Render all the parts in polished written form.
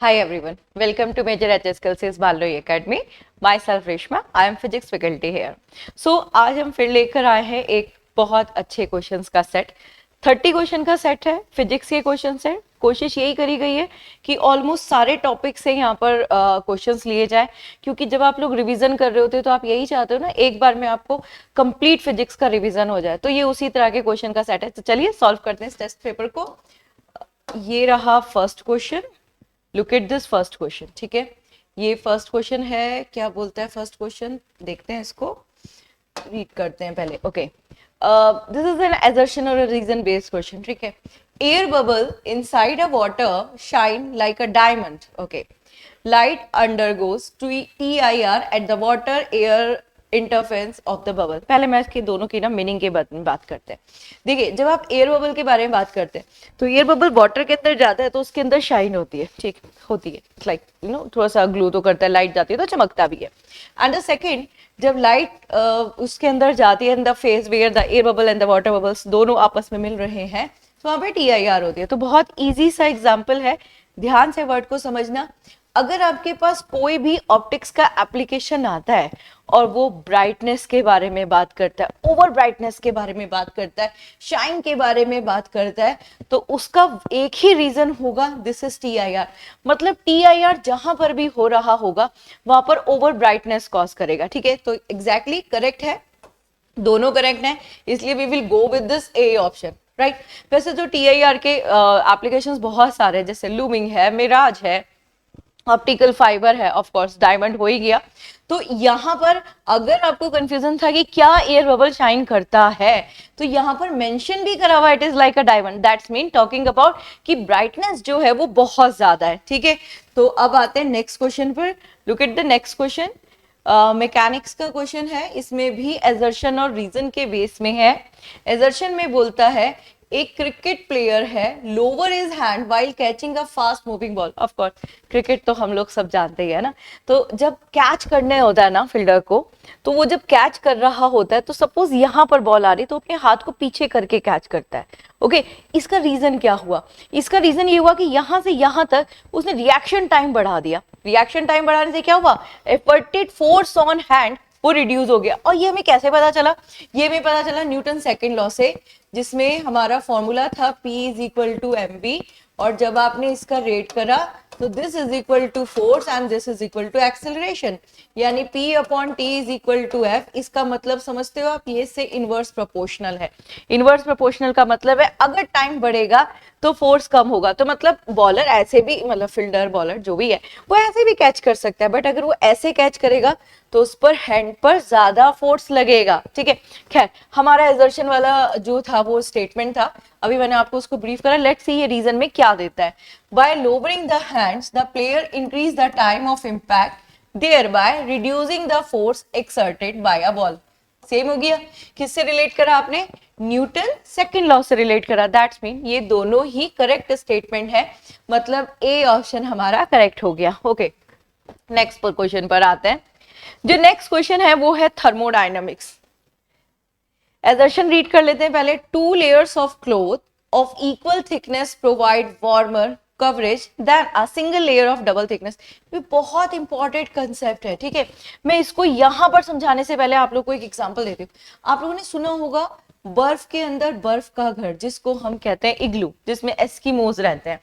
Hi everyone, welcome to Major HS Skills Balloy Academy. Myself Reshma, I am physics faculty here. So आज हम फिर लेकर आए हैं एक बहुत अच्छे क्वेश्चंस का सेट. 30 क्वेश्चन का सेट है, फिजिक्स के क्वेश्चन है. कोशिश यही करी गई है कि ऑलमोस्ट सारे टॉपिक से यहाँ पर क्वेश्चंस लिए जाए, क्योंकि जब आप लोग रिवीजन कर रहे होते हो तो आप यही चाहते हो ना एक बार में आपको कंप्लीट फिजिक्स का रिवीजन हो जाए. तो ये उसी तरह के क्वेश्चन का सेट है. तो चलिए सॉल्व करते हैं इस टेस्ट पेपर को. ये रहा first question. Look at this first question. ठीक है, ये फर्स्ट क्वेश्चन है. क्या बोलता है फर्स्ट क्वेश्चन, देखते हैं इसको, रीड करते हैं पहले. Okay, this is an assertion और रीजन बेस्ड क्वेश्चन. ठीक है, air bubble inside a water shine like a diamond. Okay, light undergoes TIR at the water air interference of the bubble. पहले मैं इसके दोनों की ना मीनिंग के बारे में बात करते हैं. देखिए, जब आप एयर बबल के बारे में बात करते हैं तो एयर बबल वाटर के अंदर जाता है तो उसके अंदर शाइन होती है. ठीक होती है, लाइक यू नो थोड़ा सा ग्लो तो करता है, लाइट जाती है तो चमकता भी है. एंड द सेकेंड, जब लाइट उसके अंदर जाती है in the face where the air bubble and the water bubbles दोनों आपस में मिल रहे हैं तो वहां पे TIR होती है. तो बहुत ईजी सा एग्जाम्पल है, ध्यान से वर्ड को समझना. अगर आपके पास कोई भी ऑप्टिक्स का एप्लीकेशन आता है और वो ब्राइटनेस के बारे में बात करता है, ओवर ब्राइटनेस के बारे में बात करता है, शाइन के बारे में बात करता है, तो उसका एक ही रीजन होगा, दिस इज TIR. मतलब TIR जहां पर भी हो रहा होगा वहां पर ओवर ब्राइटनेस कॉज करेगा. ठीक है, तो एग्जैक्टली करेक्ट है, दोनों करेक्ट हैं, इसलिए we will go with this A option. Right. वैसे जो TIR के एप्लीकेशंस बहुत सारे हैं, जैसे लूमिंग है, मिराज है, ऑप्टिकल फाइबर है, ऑफ कोर्स डायमंड हो ही गया. तो यहाँ पर अगर आपको कंफ्यूजन था कि क्या एयर बबल शाइन करता है तो यहाँ पर मेंशन भी करा हुआ it is like a diamond. That's mean talking about कि ब्राइटनेस जो है वो बहुत ज्यादा है. ठीक है, तो अब आते हैं नेक्स्ट क्वेश्चन पर. Look at the next question. Mechanics का क्वेश्चन है, इसमें भी एजर्शन और रीजन के बेस में है. एजर्शन में बोलता है एक क्रिकेट प्लेयर है, lower his hand while catching a fast moving ball. Of course cricket तो हम लोग सब जानते ही है ना. तो जब कैच करने होता है ना फील्डर को, तो वो जब कैच कर रहा होता है तो सपोज यहाँ पर बॉल आ रही तो अपने हाथ को पीछे करके कैच करता है. ओके, इसका रीजन क्या हुआ? इसका रीजन ये हुआ कि यहाँ से यहाँ तक उसने रिएक्शन टाइम बढ़ा दिया. रिएक्शन टाइम बढ़ाने से क्या हुआ? एफर्टेड फोर्स ऑन हैंड वो रिड्यूस हो गया. और ये हमें कैसे पता चला? ये हमें पता चला न्यूटन सेकंड लॉ से, जिसमें हमारा फॉर्मूला था P is equal to mv, और जब आपने इसका रेट करा तो this is equal to force and this is equal to acceleration, यानी P upon T is equal to F. इसका मतलब समझते हो आप, ये से इनवर्स प्रोपोर्शनल है. इनवर्स प्रोपोर्शनल का मतलब है अगर टाइम बढ़ेगा तो फोर्स कम होगा. तो मतलब बॉलर ऐसे भी, मतलब फील्डर बॉलर जो भी है वो ऐसे भी कैच कर सकता है, बट अगर वो ऐसे कैच करेगा तो उस पर हैंड पर ज्यादा फोर्स लगेगा. ठीक है, खैर हमारा एजर्शन वाला जो था वो स्टेटमेंट था, अभी मैंने आपको उसको ब्रीफ करा. लेट्स सी ये रीजन में क्या देता है. Bye lowering the hands the player increase the time of impact, thereby reducing the force exerted by a ball. Same हो गया. किससे रिलेट करा आपने? न्यूटन सेकंड लॉ से रिलेट करा. दैट्स मीन ये दोनों ही करेक्ट स्टेटमेंट है, मतलब ए ऑप्शन हमारा करेक्ट हो गया. ओके, नेक्स्ट क्वेश्चन पर आते हैं. जो नेक्स्ट क्वेश्चन है वो है थर्मोडायनामिक्स. एजर्शन रीड कर लेते हैं पहले. 2 layers of cloth of equal thickness provide warmer coverage than a single layer of double thickness. ये बहुत इंपॉर्टेंट कंसेप्ट है. ठीक है, मैं इसको यहां पर समझाने से पहले आप लोग को एक एग्जांपल देती हूँ. आप लोगों ने सुना होगा बर्फ के अंदर बर्फ का घर, जिसको हम कहते हैं इग्लू, जिसमें एस्किमोज रहते हैं.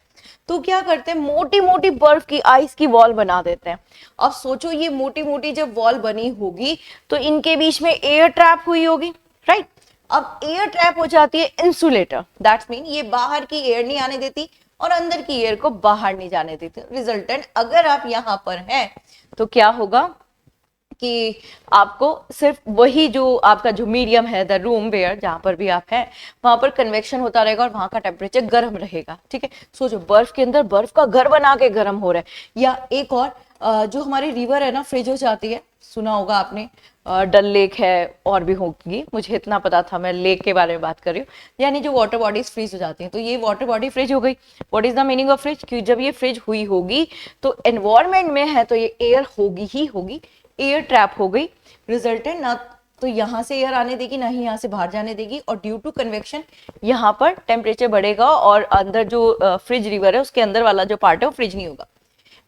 तो क्या करते हैं, मोटी मोटी बर्फ की आइस की वॉल बना देते हैं. अब सोचो ये मोटी मोटी जब वॉल बनी होगी तो इनके बीच में एयर ट्रैप हुई होगी. राइट. अब एयर ट्रैप हो जाती है इंसुलेटर. दैट्स मीन ये बाहर की एयर नहीं आने देती और अंदर की एयर को बाहर नहीं जाने देती. रिजल्टेंट अगर आप यहां पर हैं तो क्या होगा कि आपको सिर्फ वही जो आपका जो मीडियम है, द रूम वेयर, जहां पर भी आप हैं वहां पर कन्वेक्शन होता रहेगा और वहां का टेम्परेचर गर्म रहेगा. ठीक है, सोचो बर्फ के अंदर बर्फ का घर बना के गर्म हो रहा है. या एक और जो हमारी रिवर है ना, फ्रिज हो जाती है, सुना होगा आपने. डल लेक है और भी होगी, मुझे इतना पता था, मैं लेक के बारे में बात कर रही हूँ. यानी जो वाटर बॉडीज फ्रीज हो जाती हैं, तो ये वाटर बॉडी फ्रिज हो गई. What is the meaning of fridge? क्योंकि जब ये फ्रिज हुई होगी तो एनवायरमेंट में है तो ये एयर होगी ही होगी, एयर ट्रैप हो गई. रिजल्टेंट ना तो यहाँ से एयर आने देगी ना ही यहाँ से बाहर जाने देगी, और ड्यू टू कन्वेक्शन यहाँ पर टेम्परेचर बढ़ेगा और अंदर जो फ्रिज रिवर है उसके अंदर वाला जो पार्ट है वो फ्रिज नहीं होगा.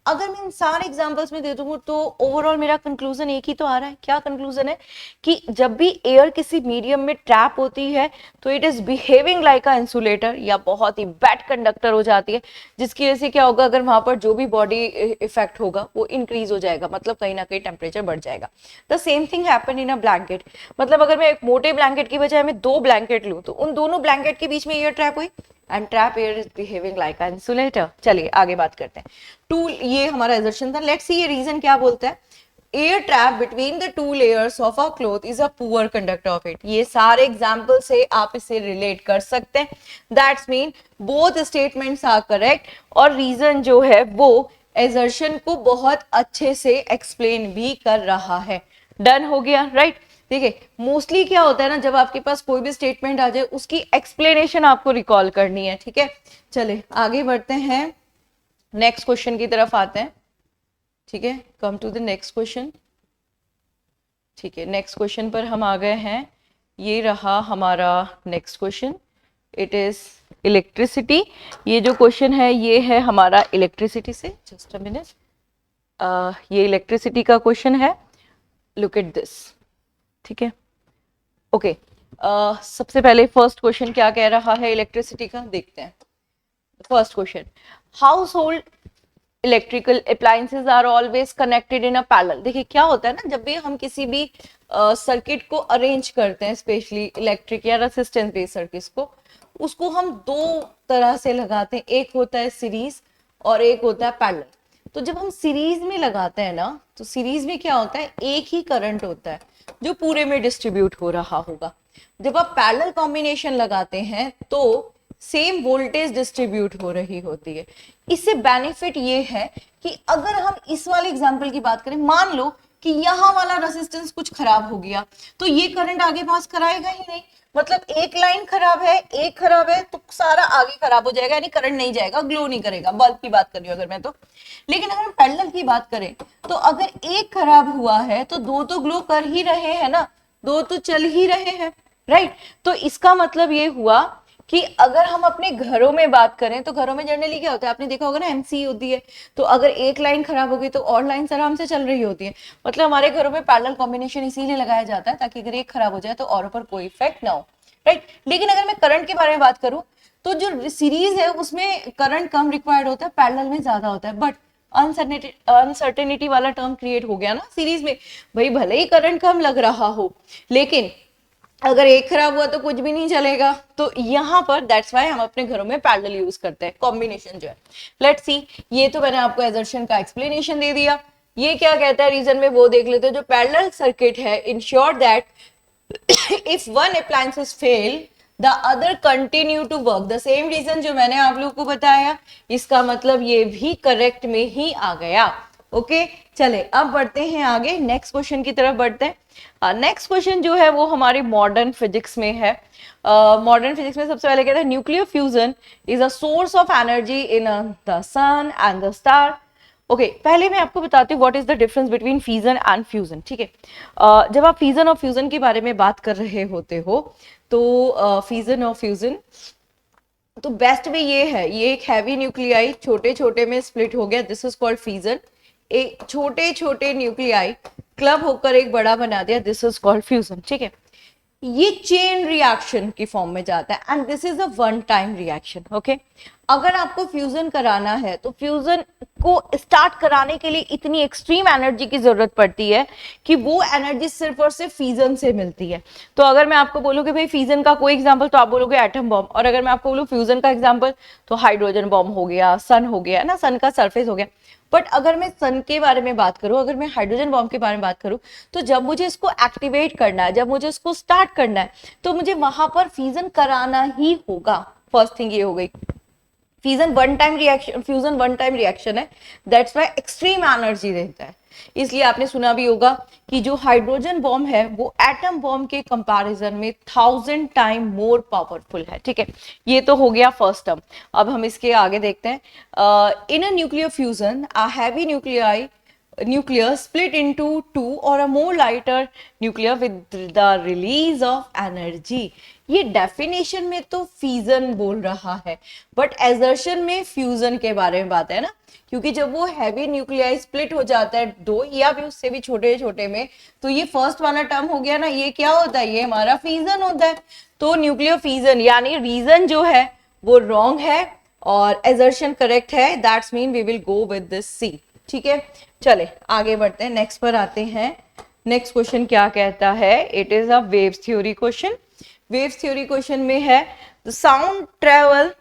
अगर मैं इन सारे एग्जांपल्स में दे दूं तो ओवरऑल मेरा कंक्लूजन एक ही तो आ रहा है। क्या कंक्लूजन है कि जब भी एयर किसी मीडियम में ट्रैप होती है तो it is behaving like a insulator या बहुत ही बैड कंडक्टर हो जाती है, जिसकी वजह से क्या होगा, अगर वहां पर जो भी बॉडी इफेक्ट होगा वो इंक्रीज हो जाएगा, मतलब कहीं ना कहीं टेम्परेचर बढ़ जाएगा। The same thing happen in a blanket, मतलब अगर मैं एक मोटे ब्लैंकेट की बजाय मैं 2 ब्लैंकेट लूं तो उन दोनों ब्लैंकेट के बीच में एयर ट्रैप हुई and trap air is behaving like a insulator. चलिए आगे बात करते हैं। टू, ये हमारा एजर्शन था। लेट्स सी ये रीजन क्या बोलता है। Air trap between the two layers of a cloth is a poor conductor of it. ये सारे एग्जांपल से आप इसे रिलेट कर सकते हैं। That's mean both statements are correct और रीजन जो है वो एजर्शन को बहुत अच्छे से एक्सप्लेन भी कर रहा है। डन हो गया, राइट। देखिए मोस्टली क्या होता है ना, जब आपके पास कोई भी स्टेटमेंट आ जाए उसकी एक्सप्लेनेशन आपको रिकॉल करनी है, ठीक है। चले आगे बढ़ते हैं, नेक्स्ट क्वेश्चन की तरफ आते हैं, ठीक है। Come to the next question, ठीक है। नेक्स्ट क्वेश्चन पर हम आ गए हैं, ये रहा हमारा next question. It is electricity. ये जो क्वेश्चन है ये है हमारा इलेक्ट्रिसिटी से, जस्ट अ मिनट, ये इलेक्ट्रिसिटी का क्वेश्चन है। लुक एट दिस, ठीक है, ओके। सबसे पहले फर्स्ट क्वेश्चन क्या कह रहा है इलेक्ट्रिसिटी का, देखते हैं। First question, household electrical appliances are always connected in a parallel. देखिए क्या होता है ना, जब भी हम किसी भी सर्किट को अरेंज करते हैं, स्पेशली इलेक्ट्रिक या रेसिस्टेंस बेस्ड सर्किट को, उसको हम दो तरह से लगाते हैं। एक होता है सीरीज और एक होता है पैरेलल। तो जब हम सीरीज में लगाते हैं ना, तो सीरीज में क्या होता है, एक ही करंट होता है जो पूरे में डिस्ट्रीब्यूट हो रहा होगा। जब आप पैरेलल कॉम्बिनेशन लगाते हैं तो सेम वोल्टेज डिस्ट्रीब्यूट हो रही होती है। इससे बेनिफिट ये है कि अगर हम इस वाले एग्जांपल की बात करें, मान लो कि यहाँ वाला रेजिस्टेंस कुछ खराब हो गया, तो ये करंट आगे पास कराएगा ही नहीं। मतलब एक लाइन खराब है, एक खराब है, तो सारा आगे खराब हो जाएगा, यानी करंट नहीं जाएगा, ग्लो नहीं करेगा। बल्ब की बात कर रही हूं अगर मैं तो। लेकिन अगर हम पैरेलल की बात करें तो अगर एक खराब हुआ है तो दो तो ग्लो कर ही रहे हैं ना, दो तो चल ही रहे हैं, राइट। तो इसका मतलब ये हुआ कि अगर हम अपने घरों में बात करें तो घरों में जनरली क्या होता है, आपने देखा होगा ना, एमसी होती है। तो अगर एक लाइन खराब हो गई तो और लाइन आराम से चल रही होती है। मतलब हमारे घरों में पैरेलल कॉम्बिनेशन इसीलिए लगाया जाता है ताकि अगर एक खराब हो जाए तो और पर कोई इफेक्ट ना हो, राइट। लेकिन अगर मैं करंट के बारे में बात करूं तो जो सीरीज है उसमें करंट कम रिक्वायर्ड होता है, पैरेलल में ज्यादा होता है। बट अनसर्टेनिटी वाला टर्म क्रिएट हो गया ना सीरीज में। भाई भले ही करंट कम लग रहा हो, लेकिन अगर एक खराब हुआ तो कुछ भी नहीं चलेगा। तो यहाँ पर दैट्स वाई हम अपने घरों में पैरेलल यूज करते हैं, कॉम्बिनेशन जो है। लेट्स सी, ये तो मैंने आपको एजर्शन का एक्सप्लेनेशन दे दिया। ये क्या कहता है रीजन में, वो देख लेते हैं। जो पैरेलल सर्किट है ensure that if one appliances fail the other continue to work। the same reason जो मैंने आप लोगों को बताया, इसका मतलब ये भी करेक्ट में ही आ गया। ओके चले अब बढ़ते हैं आगे, नेक्स्ट क्वेश्चन की तरफ बढ़ते हैं। नेक्स्ट क्वेश्चन जो है वो हमारी मॉडर्न फिजिक्स में है। मॉडर्न फिजिक्स में सबसे पहले कहता है nuclear fusion is a source of energy in the sun and the star. Okay पहले मैं आपको बताती हूँ what is the difference between fusion and fusion, ठीक है। जब आप फ्यूजन और फ्यूजन के बारे में बात कर रहे होते हो तो फ्यूजन और फ्यूजन तो बेस्ट वे ये है, ये एक हैवी न्यूक्लियाई छोटे छोटे में स्प्लिट हो गया, दिस इज कॉल्ड फ्यूजन। एक छोटे छोटे न्यूक्लियाई क्लब होकर एक बड़ा बना दिया, दिस इज कॉल्ड फ्यूजन, ठीक है। ये चेन रिएक्शन की फॉर्म में जाता है and this is a one time reaction, okay. अगर आपको फ्यूजन कराना है तो फ्यूजन को स्टार्ट कराने के लिए इतनी एक्सट्रीम एनर्जी की जरूरत पड़ती है कि वो एनर्जी सिर्फ और सिर्फ फ्यूजन से मिलती है। तो अगर मैं आपको बोलूं कि भाई फ्यूजन का कोई एग्जांपल, तो आप बोलोगे एटम बॉम्ब। और अगर मैं आपको बोलूं फ्यूजन का एग्जांपल, तो हाइड्रोजन बॉम्ब हो गया, सन हो गया ना, सन का सरफेस हो गया। बट अगर मैं सन के बारे में बात करूं, अगर मैं हाइड्रोजन बॉम्ब के बारे में बात करूं, तो जब मुझे इसको एक्टिवेट करना है, जब मुझे इसको स्टार्ट करना है, तो मुझे वहां पर फ्यूजन कराना ही होगा। फर्स्ट थिंग ये हो गई। फ्यूजन वन टाइम रिएक्शन है, दैट्स व्हाई एक्सट्रीम एनर्जी देता है। इसलिए आपने सुना भी होगा कि जो हाइड्रोजन बॉम्ब है वो एटम बॉम्ब के कंपैरिजन में 1000 टाइम मोर पावरफुल है, ठीक है। ये तो हो गया फर्स्ट टर्म। अब हम इसके आगे देखते हैं। In a nuclear fusion a heavy nuclei nucleus split into two or a more lighter nucleus with the release of energy. ये डेफिनेशन में तो फ्यूजन बोल रहा है, बट एजर्शन में फ्यूजन के बारे में बात है ना, क्योंकि जब वो हैवी न्यूक्लियाई स्प्लिट हो जाता है दो या भी उससे भी छोटे छोटे में, तो ये फर्स्ट वाला टर्म हो गया ना, ये क्या होता है, ये हमारा फ्यूजन होता है. तो न्यूक्लियर फ्यूजन यानी रीजन जो है वो रॉन्ग है और एजर्शन करेक्ट है. That's mean we will go with this C. ठीक है, चले आगे बढ़ते हैं, नेक्स्ट पर आते हैं. नेक्स्ट क्वेश्चन क्या कहता है, it is a waves theory question. Waves theory question में है the sound travel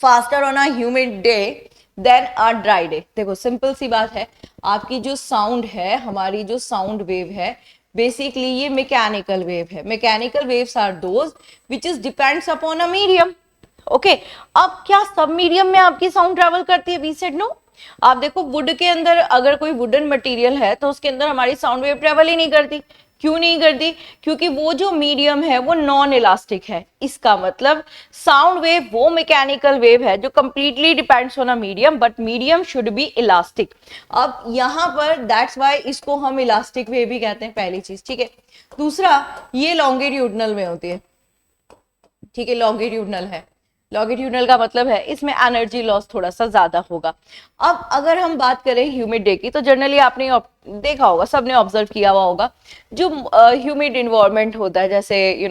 faster on a humid day than a dry day. देखो सिंपल सी बात है, आपकी जो साउंड है, हमारी जो साउंड वेव है, बेसिकली ये मैकेनिकल वेव है. Mechanical waves are those which is depends upon a medium. Okay, अब क्या सब मीडियम में आपकी साउंड ट्रेवल करती है? We said no. आप देखो वुड के अंदर अगर कोई वुडन मटेरियल है तो उसके अंदर हमारी साउंड वेव ट्रेवल ही नहीं करती. क्यों नहीं करती? क्योंकि वो जो मीडियम है वो नॉन इलास्टिक है. इसका मतलब साउंड वेव वो मैकेनिकल वेव है जो completely depends on a medium, but medium should be elastic. अब यहां पर दैट्स व्हाई इसको हम इलास्टिक वेव भी कहते हैं, पहली चीज. ठीक है, दूसरा ये लॉन्गिट्यूडनल में होती है. ठीक है, लॉन्गिट्यूडनल है. लॉन्गिट्यूडनल का मतलब है इसमें एनर्जी लॉस थोड़ा सा ज्यादा होगा. अब अगर हम बात करें ह्यूमिड डे की, तो जनरली आपने देखा होगा, सबने ऑब्जर्व किया हुआ होगा, जो ह्यूमिड इन्वायरमेंट होता है, जैसे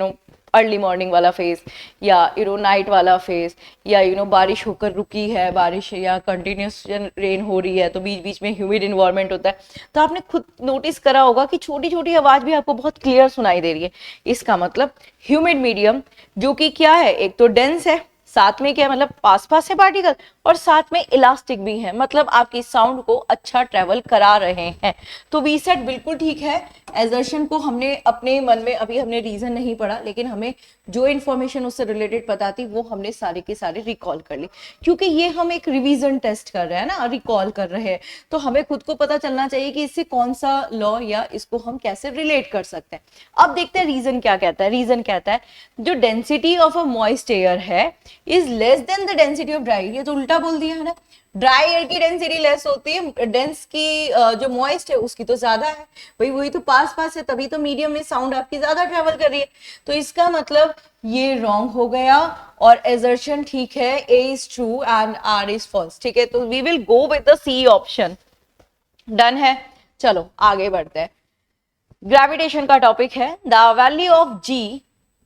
अर्ली मॉर्निंग वाला फेज या नाइट वाला फेज, या बारिश होकर रुकी है, बारिश या कंटिन्यूस रेन हो रही है, तो बीच बीच में ह्यूमिड इन्वायरमेंट होता है. तो आपने खुद नोटिस करा होगा कि छोटी छोटी आवाज भी आपको बहुत क्लियर सुनाई दे रही है. इसका मतलब ह्यूमिड मीडियम जो कि क्या है, एक तो डेंस है, साथ में क्या है, मतलब पास पास है पार्टिकल, और साथ में इलास्टिक भी है, मतलब आपकी साउंड को अच्छा ट्रेवल करा रहे हैं. तो वी सेट बिल्कुल ठीक है. एजर्शन को हमने अपने मन में, अभी हमने रीजन नहीं पढ़ा, लेकिन हमें जो इन्फॉर्मेशन उससे रिलेटेड पता थी वो हमने सारे के सारे रिकॉल कर ली, क्योंकि ये हम एक रिवीजन टेस्ट कर रहे हैं ना, रिकॉल कर रहे हैं, तो हमें खुद को पता चलना चाहिए कि इससे कौन सा लॉ या इसको हम कैसे रिलेट कर सकते हैं. अब देखते हैं रीजन क्या कहता है. रीजन कहता है जो density of a moist air है is less than the density of dry. ये तो उल्टा बोल दिया है ना, ड्राई एयर की डेंसिटी लेस होती है, डेंस की जो मॉइस्ट है उसकी तो ज्यादा है. वही तो पास पास है, तभी तो मीडियम में साउंड आपकी ज्यादा ट्रेवल कर रही है. तो इसका मतलब ये रॉन्ग हो गया और एजर्शन ठीक है, A is true and R is false. ठीक है, तो we will go with the C option. Done है, चलो आगे बढ़ते हैं. ग्रेविटेशन का टॉपिक है. The value of ji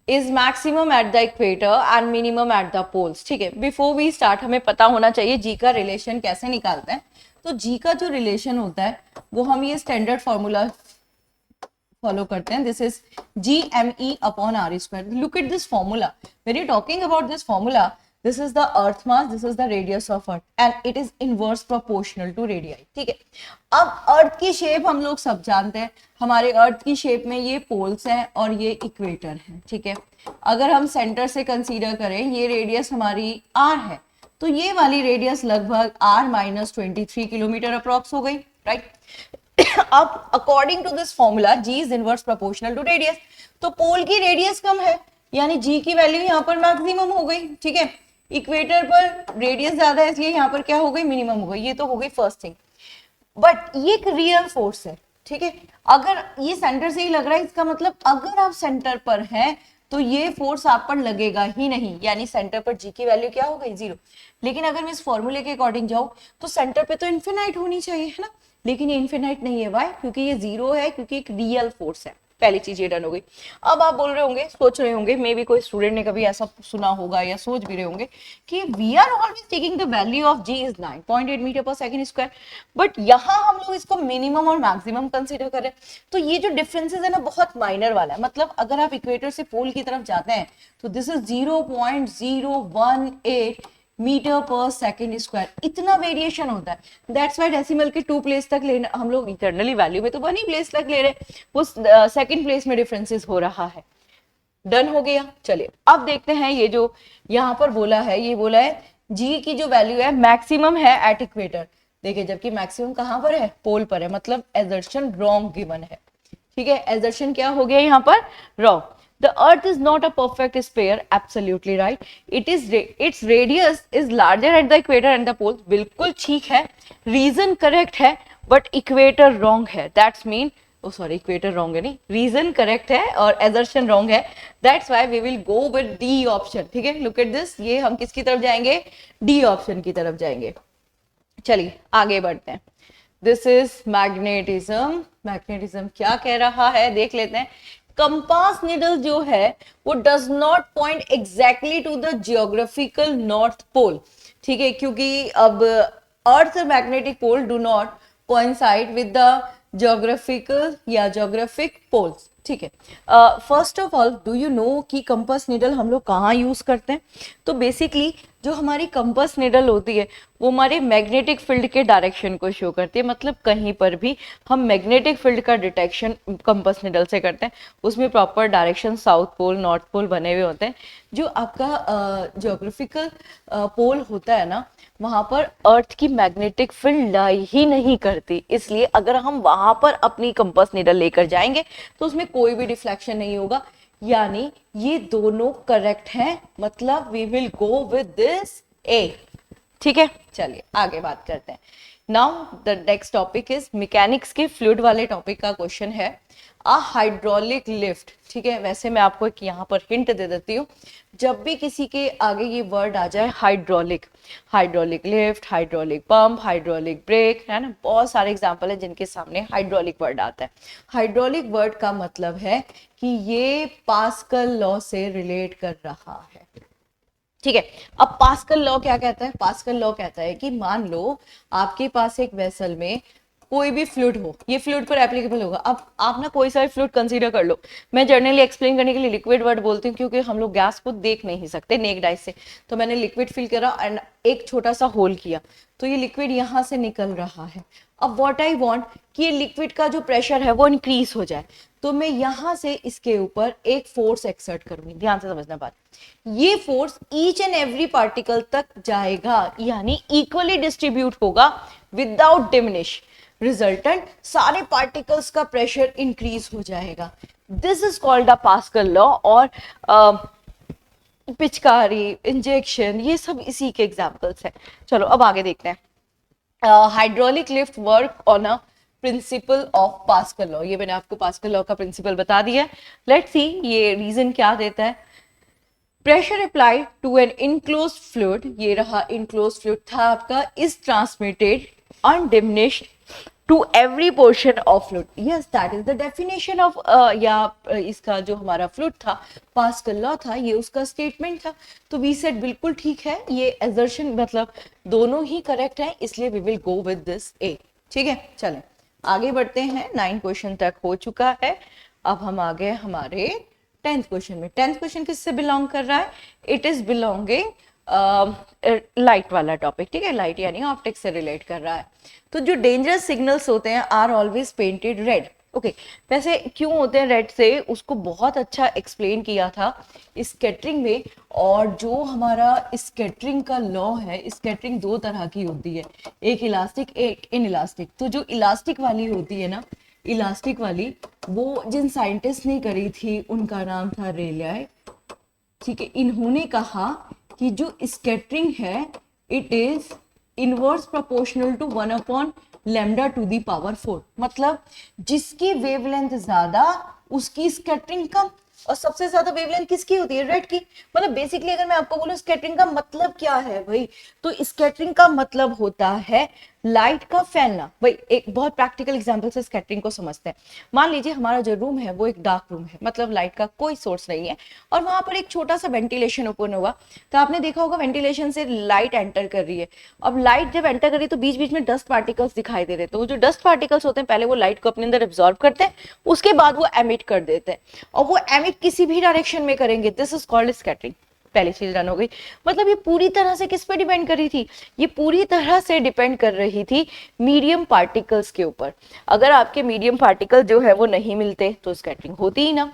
is maximum at the equator and minimum at the poles. ठीक है, बिफोर वी स्टार्ट हमें पता होना चाहिए जी का रिलेशन कैसे निकालते हैं. तो जी का जो रिलेशन होता है वो हम ये स्टैंडर्ड फॉर्मूला फॉलो करते हैं. This is G M E upon R square. Look at this formula. When you talking about this formula, this is the earth mass, this is the radius of earth and it is inverse proportional to radii. ठीक है, अब अर्थ की shape हम लोग सब जानते हैं. हमारे अर्थ की शेप में ये पोल्स हैं और ये इक्वेटर है. ठीक है, अगर हम सेंटर से कंसीडर करें, ये रेडियस हमारी r है, तो ये वाली रेडियस लगभग r माइनस 23 किलोमीटर अप्रॉक्स हो गई. राइट, अब according to this formula g is inverse proportional to radius. तो पोल की रेडियस कम है, यानी g की वैल्यू यहाँ पर मैक्सिमम हो गई. ठीक है, इक्वेटर पर रेडियस ज्यादा है, इसलिए यहाँ पर क्या हो गई, मिनिमम हो गई. ये तो हो गई फर्स्ट थिंग. बट ये एक रियल फोर्स है. ठीक है, अगर ये सेंटर से ही लग रहा है, इसका मतलब अगर आप सेंटर पर हैं तो ये फोर्स आप पर लगेगा ही नहीं, यानी सेंटर पर जी की वैल्यू क्या हो गई, 0. लेकिन अगर मैं इस फॉर्मूले के अकॉर्डिंग जाऊं तो सेंटर पे तो इन्फिनाइट होनी चाहिए, है ना, लेकिन ये इन्फिनाइट नहीं है. वाई? क्योंकि ये 0 है, क्योंकि एक रियल फोर्स है. पहली चीज ये डन हो गई. अब आप बोल रहे होंगे, सोच रहे होंगे, मे बी कोई स्टूडेंट ने कभी ऐसा सुना होगा या सोच भी रहे होंगे कि we are always taking the value of ji is 9.8 metre per second square, but यहाँ हम लोग इसको मिनिमम और मैक्सिमम कंसीडर करें. तो ये जो डिफरेंसेस है ना, बहुत माइनर वाला है. मतलब अगर आप इक्वेटर से पोल की तरफ जाते हैं तो दिस इज 0.018 मीटर पर सेकेंड स्क्वायर. इतना वेरिएशन होता है. दैट्स व्हाई डेसिमल के 2 प्लेस तक लेना, हम लोग इंटरनली वैल्यू में तो 1 ही प्लेस तक ले रहे, वो सेकेंड प्लेस में डिफरेंसेस हो रहा है. डन हो गया. चलिए अब देखते हैं, ये जो यहाँ पर बोला है, ये बोला है जी की जो वैल्यू है मैक्सिमम है एट इक्वेटर. देखिए, जबकि मैक्सिमम कहाँ पर है, पोल पर है, मतलब एजर्शन रॉन्ग गिवन है. ठीक है, एजर्शन क्या हो गया यहाँ पर, wrong. The earth is not a perfect sphere, absolutely right. Its radius is larger at the equator and the poles. बिल्कुल ठीक है, रीजन करेक्ट है, बट इक्वेटर रॉन्ग है, that's mean sorry equator wrong है नहीं, रीजन करेक्ट है और assertion wrong है, that's why we will go with D option. ठीक है, लुक एट दिस, ये हम किसकी तरफ जाएंगे, डी ऑप्शन की तरफ जाएंगे। चलिए आगे बढ़ते हैं। This is magnetism. मैग्नेटिज्म क्या कह रहा है देख लेते हैं। कंपास निडल जो है वो does not point exactly to the geographical north pole. ठीक है, क्योंकि अब earth magnetic pole do not coincide with the geographical या जियोग्राफिक पोल्स। ठीक है, first of all do you know कि कंपास निडल हम लोग कहाँ यूज करते हैं। तो बेसिकली जो हमारी कंपास निडल होती है वो हमारे मैग्नेटिक फील्ड के डायरेक्शन को शो करती है, मतलब कहीं पर भी हम मैग्नेटिक फील्ड का डिटेक्शन कंपास निडल से करते हैं। उसमें proper direction south pole north pole बने हुए होते हैं। जो आपका ज्योग्राफिकल पोल होता है ना, वहां पर अर्थ की मैग्नेटिक फील्ड लाई ही नहीं करती, इसलिए अगर हम वहां पर अपनी कंपास निडल लेकर जाएंगे तो उसमें कोई भी डिफ्लेक्शन नहीं होगा, यानी ये दोनों करेक्ट हैं, मतलब we will go with this A. ठीक है, चलिए आगे बात करते हैं। Now the next topic is mechanics के फ्लूइड वाले टॉपिक का क्वेश्चन है अ हाइड्रोलिक लिफ्ट। ठीक है, वैसे मैं आपको एक यहाँ पर हिंट दे देती हूँ, जब भी किसी के आगे ये वर्ड आ जाए hydraulic, hydraulic lift, hydraulic pump, hydraulic brake, है ना, बहुत सारे एग्जांपल है जिनके सामने हाइड्रोलिक वर्ड आता है। हाइड्रोलिक वर्ड का मतलब है कि ये पास्कल लॉ से रिलेट कर रहा है। ठीक है, अब पास्कल लॉ क्या कहता है, पास्कल लॉ कहता है कि मान लो आपके पास एक वेसल में कोई भी फ्लूइड हो, ये फ्लूइड पर एप्लीकेबल होगा। अब आप ना कोई सा भी फ्लूइड कंसीडर कर लो, मैं जनरली एक्सप्लेन करने के लिए लिक्विड वर्ड बोलती हूँ क्योंकि हम लोग गैस को देख नहीं सकते नेक्ड आई से, तो मैंने लिक्विड फिल करा एंड एक छोटा सा होल किया तो ये लिक्विड यहाँ से निकल रहा है। अब व्हाट आई वांट कि ये लिक्विड का जो प्रेशर है वो इंक्रीज हो जाए, तो मैं यहाँ से इसके ऊपर एक फोर्स एक्सर्ट करूंगी। ध्यान से समझना बात, ये force each and every particle तक जाएगा, यानी इक्वली डिस्ट्रीब्यूट होगा विदाउट डिमिनिश। रिजल्टेंट सारे पार्टिकल्स का प्रेशर इंक्रीज हो जाएगा। This is called a pascal law. और पिचकारी, इंजेक्शन, ये सब इसी के एग्जांपल्स हैं। चलो अब आगे देखते हैं। Hydraulic lift work on a principle of pascal law. ये मैंने आपको पास्कल लॉ का प्रिंसिपल बता दिया। लेट्स सी ये रीजन क्या देता है। Pressure applied to an enclosed fluid, ये रहा इनक्लोज्ड फ्लूइड था आपका, is transmitted undiminished to every portion of fluid. Yes, that is the definition of या इसका जो हमारा फ्लूइड था पास्कल लॉ था, ये उसका स्टेटमेंट था। तो वी सेड बिल्कुल ठीक है, ये एजर्शन मतलब दोनों ही करेक्ट है, इसलिए we will go with this A. ठीक है, चलें आगे बढ़ते हैं। 9 क्वेश्चन तक हो चुका है, अब हम आ गए हमारे 10th क्वेश्चन में। 10th क्वेश्चन किससे बिलोंग कर रहा है, इट इज बिलोंगिंग लाइट वाला टॉपिक। ठीक है, लाइट यानी ऑप्टिक्स से रिलेट कर रहा है। तो जो डेंजरस सिग्नल्स होते हैं are always painted red. Okay, वैसे क्यों होते हैं रेड से, उसको बहुत अच्छा एक्सप्लेन किया था स्कैटरिंग में। और जो हमारा स्कैटरिंग का लॉ है, स्कैटरिंग 2 तरह की होती है, एक इलास्टिक एक इन इलास्टिक। तो जो इलास्टिक वाली होती है ना, इलास्टिक वाली वो जिन साइंटिस्ट ने करी थी उनका नाम था रेले। ठीक है, इन्होंने कहा कि जो स्कैटरिंग है it is inverse proportional to 1 lambda to the power 4, मतलब जिसकी वेवलेंथ ज्यादा उसकी स्कैटरिंग कम। और सबसे ज्यादा वेवलेंथ किसकी होती है, रेड की। मतलब बेसिकली अगर मैं आपको बोलूं स्कैटरिंग का मतलब क्या है भाई, तो स्कैटरिंग का मतलब होता है लाइट का फैलना। भाई एक बहुत प्रैक्टिकल एग्जांपल से स्कैटरिंग को समझते हैं। मान लीजिए हमारा जो रूम है वो एक डार्क रूम है, मतलब लाइट का कोई सोर्स नहीं है, और वहां पर एक छोटा सा वेंटिलेशन ओपन हुआ, तो आपने देखा होगा वेंटिलेशन से लाइट एंटर कर रही है। अब लाइट जब एंटर कर रही है तो बीच बीच में डस्ट पार्टिकल्स दिखाई दे रहे हैं। तो वो जो डस्ट पार्टिकल्स होते हैं पहले वो लाइट को अपने अंदर एब्जॉर्ब करते हैं, उसके बाद वो एमिट कर देते हैं, और वो एमिट किसी भी डायरेक्शन में करेंगे। This is called scattering. पहली चीज रन हो गई। मतलब ये पूरी तरह से किस पे डिपेंड कर रही थी, ये पूरी तरह से डिपेंड कर रही थी मीडियम पार्टिकल्स के ऊपर। अगर आपके मीडियम पार्टिकल जो है वो नहीं मिलते तो स्कैटरिंग होती ही ना,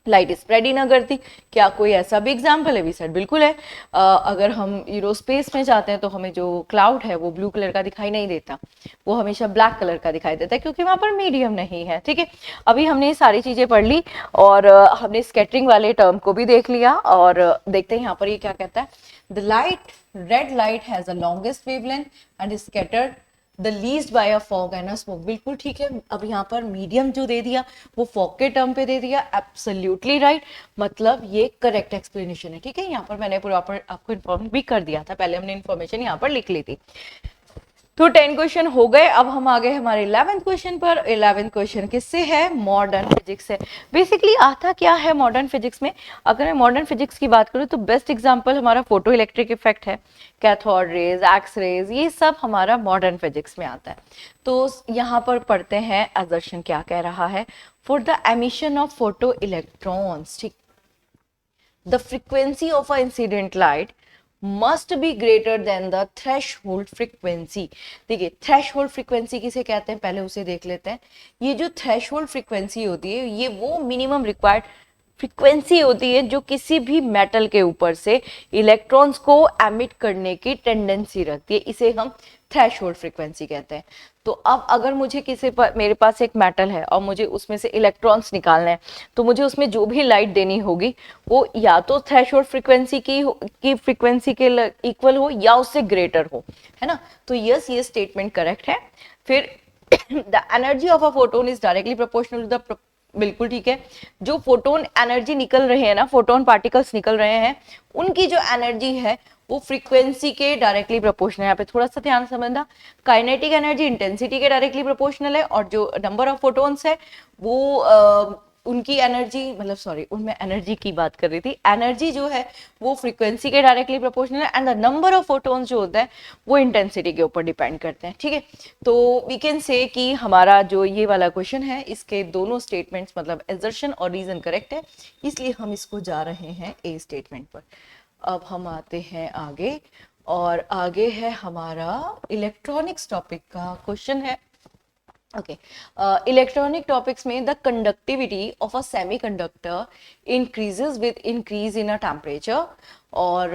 लाइट स्प्रेड ही ना करती। क्या कोई ऐसा भी एग्जाम्पल है, वी सेड बिल्कुल है। अगर हम एरोस्पेस में जाते हैं तो हमें जो क्लाउड है वो ब्लू कलर का दिखाई नहीं देता, वो हमेशा ब्लैक कलर का दिखाई देता है क्योंकि वहां पर मीडियम नहीं है। ठीक है, अभी हमने ये सारी चीजें पढ़ ली और हमने स्कैटरिंग वाले टर्म को भी देख लिया, और देखते हैं यहाँ पर ये क्या कहता है। The light, red light has the longest wavelength and scattered the least by a fog and a smoke, बिल्कुल ठीक है। अब यहाँ पर मीडियम जो दे दिया वो फॉग के टर्म पे दे दिया, एब्सोल्युटली राइट, मतलब ये करेक्ट एक्सप्लेनेशन है, ठीक है। यहाँ पर मैंने प्रॉपर आपको इन्फॉर्म भी कर दिया था, पहले हमने इन्फॉर्मेशन यहाँ पर लिख ली थी। तो 10 क्वेश्चन हो गए, अब हम आ गए हमारे 11th क्वेश्चन पर। 11th क्वेश्चन किससे है? मॉडर्न फिजिक्स से। बेसिकली आता क्या है मॉडर्न फिजिक्स में? अगर मैं मॉडर्न फिजिक्स की बात करूँ तो बेस्ट एग्जांपल हमारा फोटो इलेक्ट्रिक इफेक्ट है, कैथोड रेज, एक्स रेज, ये सब हमारा मॉडर्न फिजिक्स में आता है। तो यहाँ पर पढ़ते हैं असर्शन क्या कह रहा है। For the emission of photo electrons, ठीक, the frequency of a incident light must be greater than the threshold frequency। देखिए थ्रेशोल्ड फ्रीक्वेंसी किसे कहते हैं, पहले उसे देख लेते हैं। ये जो थ्रेशोल्ड फ्रीक्वेंसी होती है ये वो मिनिमम रिक्वायर्ड फ्रीक्वेंसी होती है जो किसी भी मेटल के ऊपर से इलेक्ट्रॉन्स को एमिट करने की टेंडेंसी रखती है, इसे हम थ्रेशोल्ड फ्रीक्वेंसी कहते हैं। तो अब अगर मुझे मेरे पास एक मेटल है और मुझे उसमें से इलेक्ट्रॉन्स निकालने हैं, तो मुझे उसमें जो भी लाइट देनी होगी वो या तो थ्रेशोल्ड फ्रीक्वेंसी की फ्रीक्वेंसी के इक्वल हो या उससे ग्रेटर हो, है ना। तो यस, ये स्टेटमेंट करेक्ट है। फिर the energy of a photon is directly proportional to the, बिल्कुल ठीक है। जो फोटोन एनर्जी निकल रहे हैं ना, फोटोन पार्टिकल्स निकल रहे हैं, उनकी जो एनर्जी है वो फ्रीक्वेंसी के डायरेक्टली प्रोपोर्शनल है। यहाँ पे थोड़ा सा ध्यान समझना, काइनेटिक एनर्जी इंटेंसिटी के डायरेक्टली प्रोपोर्शनल है, और जो नंबर ऑफ फोटोन्स है वो उनकी एनर्जी, मतलब सॉरी, उनमें एनर्जी की बात कर रही थी, एनर्जी जो है वो फ्रीक्वेंसी के डायरेक्टली प्रोपोर्शनल है, and the number of photons जो होता है वो इंटेंसिटी के ऊपर डिपेंड करते हैं, ठीक है। तो वी कैन से कि हमारा जो ये वाला क्वेश्चन है इसके दोनों स्टेटमेंट्स मतलब एजर्शन और रीजन करेक्ट है, इसलिए हम इसको जा रहे हैं ए स्टेटमेंट पर। अब हम आते हैं आगे, और आगे है हमारा इलेक्ट्रॉनिक्स टॉपिक का क्वेश्चन है। ओके, इलेक्ट्रॉनिक टॉपिक्स में the conductivity of a semiconductor increases with increase in a temperature. और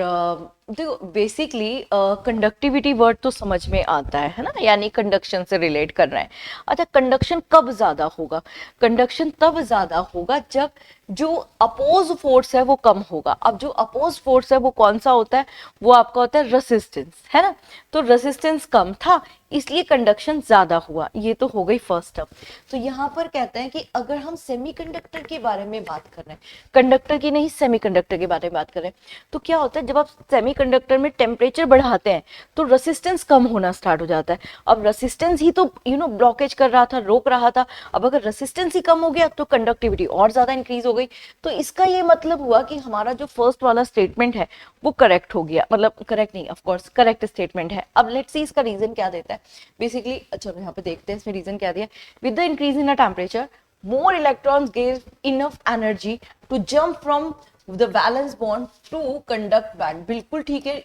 देखो बेसिकली कंडक्टिविटी वर्ड तो समझ में आता है ना, यानी कंडक्शन से रिलेट कर रहे हैं। अच्छा, कंडक्शन कब ज्यादा होगा? कंडक्शन तब ज्यादा होगा जब जो अपोज फोर्स है वो कम होगा। अब जो अपोज फोर्स है वो कौन सा होता है? वो आपका होता है रेसिस्टेंस, है ना। तो रेसिस्टेंस कम था इसलिए कंडक्शन ज्यादा हुआ, ये तो हो गई फर्स्ट टर्म। तो यहाँ पर कहते हैं कि अगर हम सेमीकंडक्टर के बारे में बात कर रहे हैं, कंडक्टर की नहीं सेमीकंडक्टर के बारे में बात कर रहे हैं, तो क्या होता है जब आप सेमीकंडक्टर में टेम्परेचर बढ़ाते हैं तो रेसिस्टेंस कम होना स्टार्ट हो जाता है। अब रेसिस्टेंस ही तो ब्लॉकेज कर रहा था, रोक रहा था। अब अगर रेसिस्टेंस ही कम हो गया तो कंडक्टिविटी और ज्यादा इंक्रीज हो गई। तो इसका ये मतलब हुआ कि हमारा जो फर्स्ट वाला स्टेटमेंट है वो करेक्ट हो गया, मतलब करेक्ट नहीं, ऑफ कोर्स करेक्ट स्टेटमेंट है। अब लेट्स सी इसका रीजन क्या देता है बेसिकली। चलो यहाँ पे देखते हैं इसमें रीजन क्या दिया। With the increase in a temperature more electrons give enough energy to jump from the valence bond to conduct back। बिल्कुल ठीक है,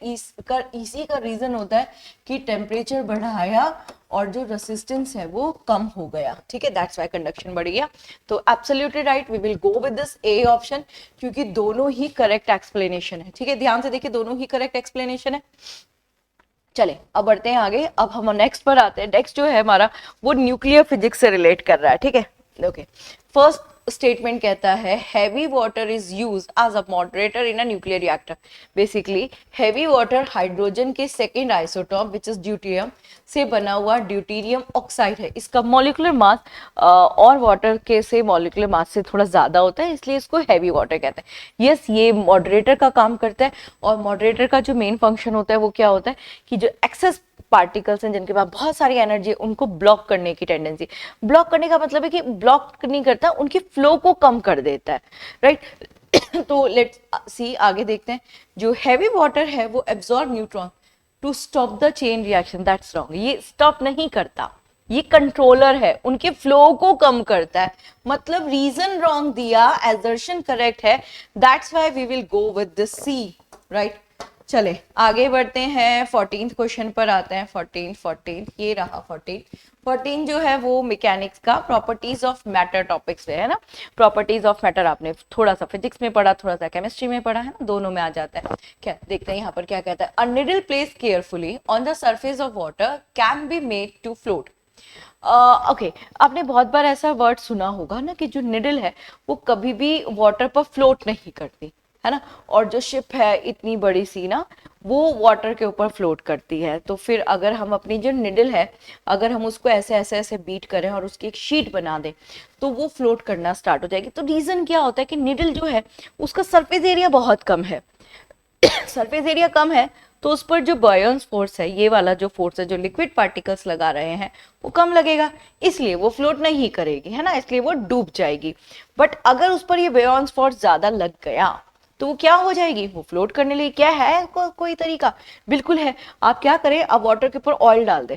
इसी का रीजन होता है कि टेम्परेचर बढ़ाया और जो रेसिस्टेंस है वो कम हो गया, ठीक है, दैट्स व्हाई कंडक्शन बढ़ गया। तो absolutely right, we will go with this A option, क्योंकि दोनों ही करेक्ट एक्सप्लेनेशन है, ठीक है। ध्यान से देखिए, दोनों ही करेक्ट एक्सप्लेनेशन है। चले अब बढ़ते हैं आगे। अब हम नेक्स्ट पर आते हैं। नेक्स्ट जो है हमारा वो न्यूक्लियर फिजिक्स से रिलेट कर रहा है, ठीक है। ओके, फर्स्ट स्टेटमेंट कहता है heavy water is used as a moderator in a nuclear reactor. Basically heavy water hydrogen के second isotope which is deuterium से बना हुआ ड्यूटेरियम ऑक्साइड है। इसका मॉलिक्यूलर मास और वाटर के से मॉलिक्यूलर मास से थोड़ा ज्यादा होता है, इसलिए इसको हैवी वाटर कहते हैं। यस, ये मॉडरेटर का काम करता है, और मॉडरेटर का जो मेन फंक्शन होता है वो क्या होता है कि जो एक्सेस पार्टिकल्स हैं जिनके पास बहुत सारी एनर्जी है उनको ब्लॉक करने की टेंडेंसी। ब्लॉक करने का मतलब है कि ब्लॉक नहीं करता, उनकी फ्लो को कम कर देता है, राइट। तो लेट्स सी आगे देखते हैं। जो हैवी वाटर है वो absorb neutron to stop the chain reaction. That's wrong, ये स्टॉप नहीं करता, ये कंट्रोलर है, उनके फ्लो को कम करता है। मतलब रीजन रॉन्ग दिया, एजर्शन करेक्ट है, that's why we will go with the C, right. चले आगे बढ़ते हैं, 14th क्वेश्चन पर आते हैं। 14 ये रहा 14 जो है वो मैकेनिक्स का प्रॉपर्टीज ऑफ मैटर टॉपिक से है ना। प्रॉपर्टीज ऑफ मैटर आपने थोड़ा सा फिजिक्स में पढ़ा, थोड़ा सा केमिस्ट्री में पढ़ा है ना, दोनों में आ जाता है। क्या देखते हैं यहाँ पर क्या कहता है। A needle placed carefully on the surface of water can be made to float. Okay, आपने बहुत बार ऐसा वर्ड सुना होगा ना कि जो निडल है वो कभी भी वाटर पर फ्लोट नहीं करती, है ना। और जो शिप है इतनी बड़ी सी ना, वो वाटर के ऊपर फ्लोट करती है। तो फिर अगर हम अपनी जो निडल है, अगर हम उसको ऐसे ऐसे ऐसे बीट करें और उसकी एक शीट बना दें, तो वो फ्लोट करना स्टार्ट हो जाएगी। तो रीजन क्या होता है कि निडल जो है उसका सरफेस एरिया बहुत कम है। सरफेस एरिया कम है तो उस पर जो बॉयंस फोर्स है, ये वाला जो फोर्स है जो लिक्विड पार्टिकल्स लगा रहे हैं, वो कम लगेगा, इसलिए वो फ्लोट नहीं करेगी, है ना, इसलिए वो डूब जाएगी। बट अगर उस पर ये बॉयंस फोर्स ज्यादा लग गया तो वो क्या हो जाएगी, वो फ्लोट करने लिए क्या है कोई तरीका, बिल्कुल है। आप क्या करें, आप वाटर के ऊपर ऑयल डाल दें।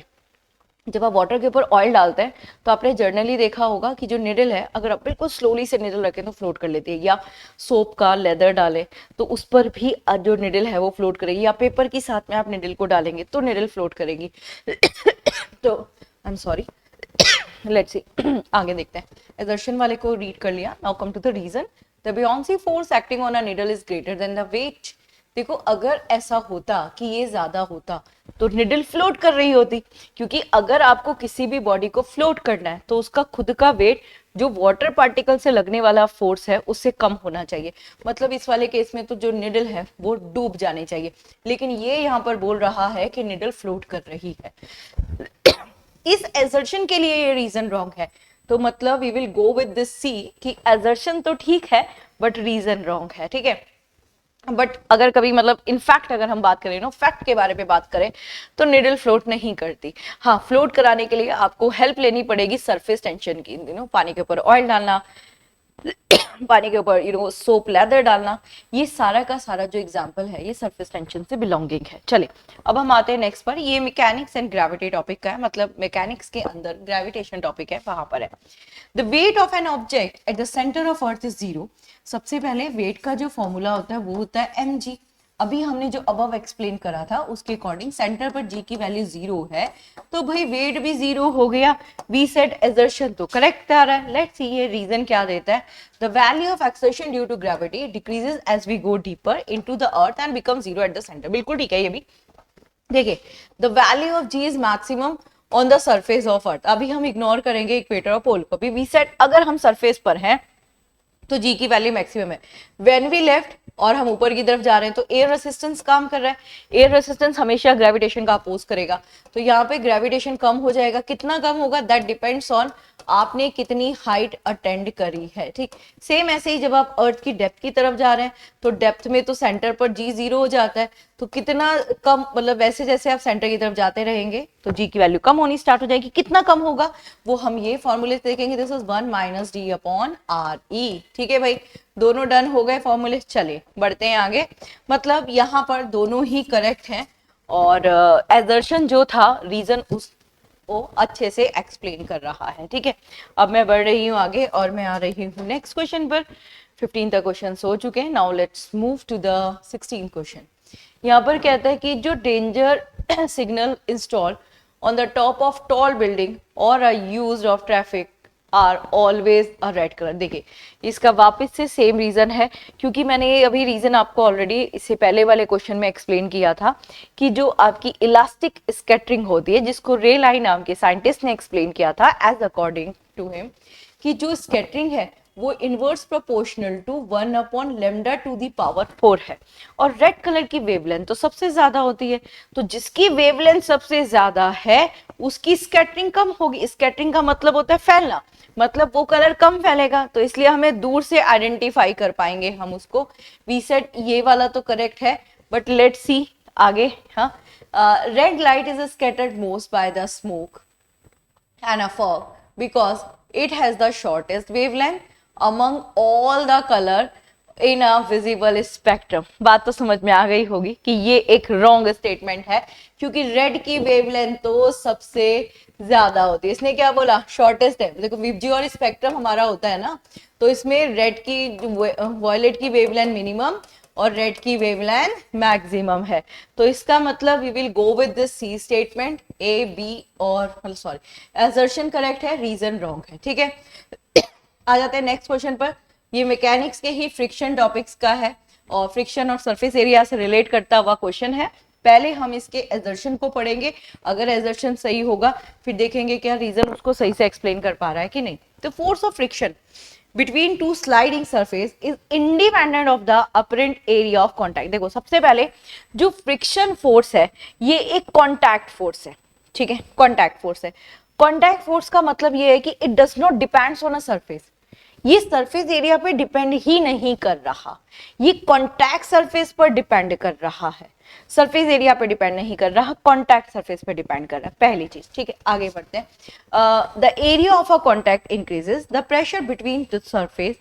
जब आप वाटर के ऊपर ऑयल डालते हैं तो आपने जर्नली देखा होगा कि जो निडल है, अगर आप बिल्कुल स्लोली से निडल रखें तो फ्लोट कर लेती है, या सोप का लेदर डालें तो उस पर भी जो निडल है वो फ्लोट करेगी, या पेपर के साथ में आप निडल को डालेंगे तो निडल फ्लोट करेगी। तो I am sorry, let's see, आगे देखते हैं। एजर्शन वाले को रीड कर लिया, now come to the reason. The buoyancy force acting on a needle is greater than the weight. देखो, अगर ऐसा होता कि ये ज्यादा होता तो निडल फ्लोट कर रही होती, क्योंकि अगर आपको किसी भी बॉडी को फ्लोट करना है तो उसका खुद का वेट जो वाटर पार्टिकल से लगने वाला फोर्स है उससे कम होना चाहिए। मतलब इस वाले केस में तो जो निडल है वो डूब जानी चाहिए, लेकिन ये यहाँ पर बोल रहा है कि निडल फ्लोट कर रही है। इस एजर्शन के लिए ये रीजन रॉन्ग है, तो मतलब we will go with this C कि एजर्शन तो ठीक है बट रीजन रॉन्ग है, ठीक है। बट अगर कभी मतलब इनफैक्ट अगर हम बात करें ना, फैक्ट के बारे में बात करें, तो निडल फ्लोट नहीं करती। हाँ, फ्लोट कराने के लिए आपको हेल्प लेनी पड़ेगी सरफेस टेंशन की, पानी के ऊपर ऑयल डालना, पानी के ऊपर सोप लेदर डालना, ये सारा का सारा जो एग्जांपल है ये सरफेस टेंशन से बिलोंगिंग है। चले, अब हम आते हैं नेक्स्ट पर। ये मैकेनिक्स एंड ग्रेविटी टॉपिक का है, मतलब मैकेनिक्स के अंदर ग्रेविटेशन टॉपिक है, वहां पर है। The weight of an object at the centre of earth is 0। सबसे पहले वेट का जो फॉर्मूला होता है वो होता है mg। अभी हमने जो अबव एक्सप्लेन करा था उसके अकॉर्डिंग सेंटर पर g की वैल्यू 0 है, तो भाई वेट भी 0 हो गया। वी सेड एजर्शन तो करेक्ट आ रहा है। लेट्स सी ये रीजन क्या देता है। The value of acceleration due to gravity decreases as we go deeper into the earth and become 0 at the center. बिल्कुल ठीक है ये भी। देखिए, the value of g is maximum on the surface of earth. अभी हम ignore करेंगे equator और पोल को भी। वी सेड अगर हम सरफेस पर हैं तो जी की वैल्यू मैक्सिमम है। व्हेन वी लेफ्ट और हम ऊपर की तरफ जा रहे हैं तो एयर रेसिस्टेंस काम कर रहा है। एयर रेसिस्टेंस हमेशा ग्रेविटेशन का अपोज करेगा, तो यहाँ पे ग्रेविटेशन कम हो जाएगा। कितना कम होगा, दैट डिपेंड्स ऑन आपने कितनी हाइट अटेंड करी है, ठीक। सेम ऐसे ही जब आप अर्थ की डेप्थ की तरफ जा रहे हैं तो डेप्थ में तो सेंटर पर जी 0 हो जाता है, तो कितना कम, मतलब वैसे जैसे आप सेंटर की तरफ जाते रहेंगे तो जी की वैल्यू कम होनी स्टार्ट हो जाएगी। कितना कम होगा वो हम ये फॉर्मूले से देखेंगे। This is 1 minus D upon R E, ठीक है भाई। दोनों डन हो गए फॉर्मूले। चले बढ़ते हैं आगे। मतलब यहाँ पर दोनों ही करेक्ट हैं और एजर्शन जो था रीजन उस वो अच्छे से एक्सप्लेन कर रहा है, ठीक है। अब मैं बढ़ रही हूँ आगे और मैं आ रही हूँ नेक्स्ट क्वेश्चन पर। 15 तक क्वेश्चन हो चुके हैं। Now let's move to the 16 question. यहाँ पर कहता है कि जो danger signal install on the top of tall building और a used of traffic are always a red colour. देखिए, इसका वापस से सेम रीजन है, क्योंकि मैंने ये अभी रीजन आपको ऑलरेडी इससे पहले वाले क्वेश्चन में एक्सप्लेन किया था कि जो आपकी इलास्टिक स्कैटरिंग होती है, जिसको रे लाई नाम के साइंटिस्ट ने एक्सप्लेन किया था एज अकॉर्डिंग टू हिम, कि जो स्कैटरिंग है वो inverse proportional to 1 upon lambda to the power 4 है। और रेड कलर की वेवलेंथ तो सबसे ज्यादा होती है, तो जिसकी वेवलेंथ सबसे ज्यादा है उसकी स्कैटरिंग कम होगी। स्कैटरिंग का मतलब होता है फैलना, मतलब वो कलर कम फैलेगा, तो इसलिए हमें दूर से आइडेंटिफाई कर पाएंगे हम उसको। वी सेड ये वाला तो करेक्ट है, बट लेट्स सी आगे। हाँ, red light is scattered most by the smoke and a fog because it has the shortest wavelength among all the color in a visible spectrum। बात तो समझ में आ गई होगी कि ये एक रॉन्ग स्टेटमेंट है, क्योंकि रेड की वेवलेंथ तो सबसे ज्यादा होती है। इसने क्या बोला, शॉर्टेस्ट है। देखो, विबजी और स्पेक्ट्रम हमारा होता है ना, तो इसमें रेड की वॉयलेट की वेवलेंथ मिनिमम और रेड की वेवलेंथ मैक्सिमम है। तो इसका मतलब we will go with this C statement. A B और सॉरी, एजर्शन करेक्ट है, रीजन रॉन्ग है, ठीक है। आ जाते हैं नेक्स्ट क्वेश्चन पर। ये मैकेनिक्स के ही फ्रिक्शन टॉपिक्स का है और फ्रिक्शन और सरफेस एरिया से रिलेट करता हुआ क्वेश्चन है। पहले हम इसके एजर्शन को पढ़ेंगे, अगर एजर्शन सही होगा फिर देखेंगे क्या रीजन उसको सही से एक्सप्लेन कर पा रहा है कि नहीं। तो force of friction, between two sliding surface is independent of the apparent area of contact। देखो सबसे पहले जो फ्रिक्शन फोर्स है ये एक कॉन्टैक्ट फोर्स है, ठीक है, कॉन्टैक्ट फोर्स है। कॉन्टैक्ट फोर्स का मतलब ये है कि it does not depends on a surface, ये सरफेस एरिया पे डिपेंड ही नहीं कर रहा, ये कॉन्टैक्ट सरफेस पर डिपेंड कर रहा है, सरफेस एरिया पे डिपेंड नहीं कर रहा, कॉन्टैक्ट सरफेस पे डिपेंड कर रहा है, पहली चीज, ठीक है। आगे बढ़ते हैं। The area of a contact increases, the pressure between the surface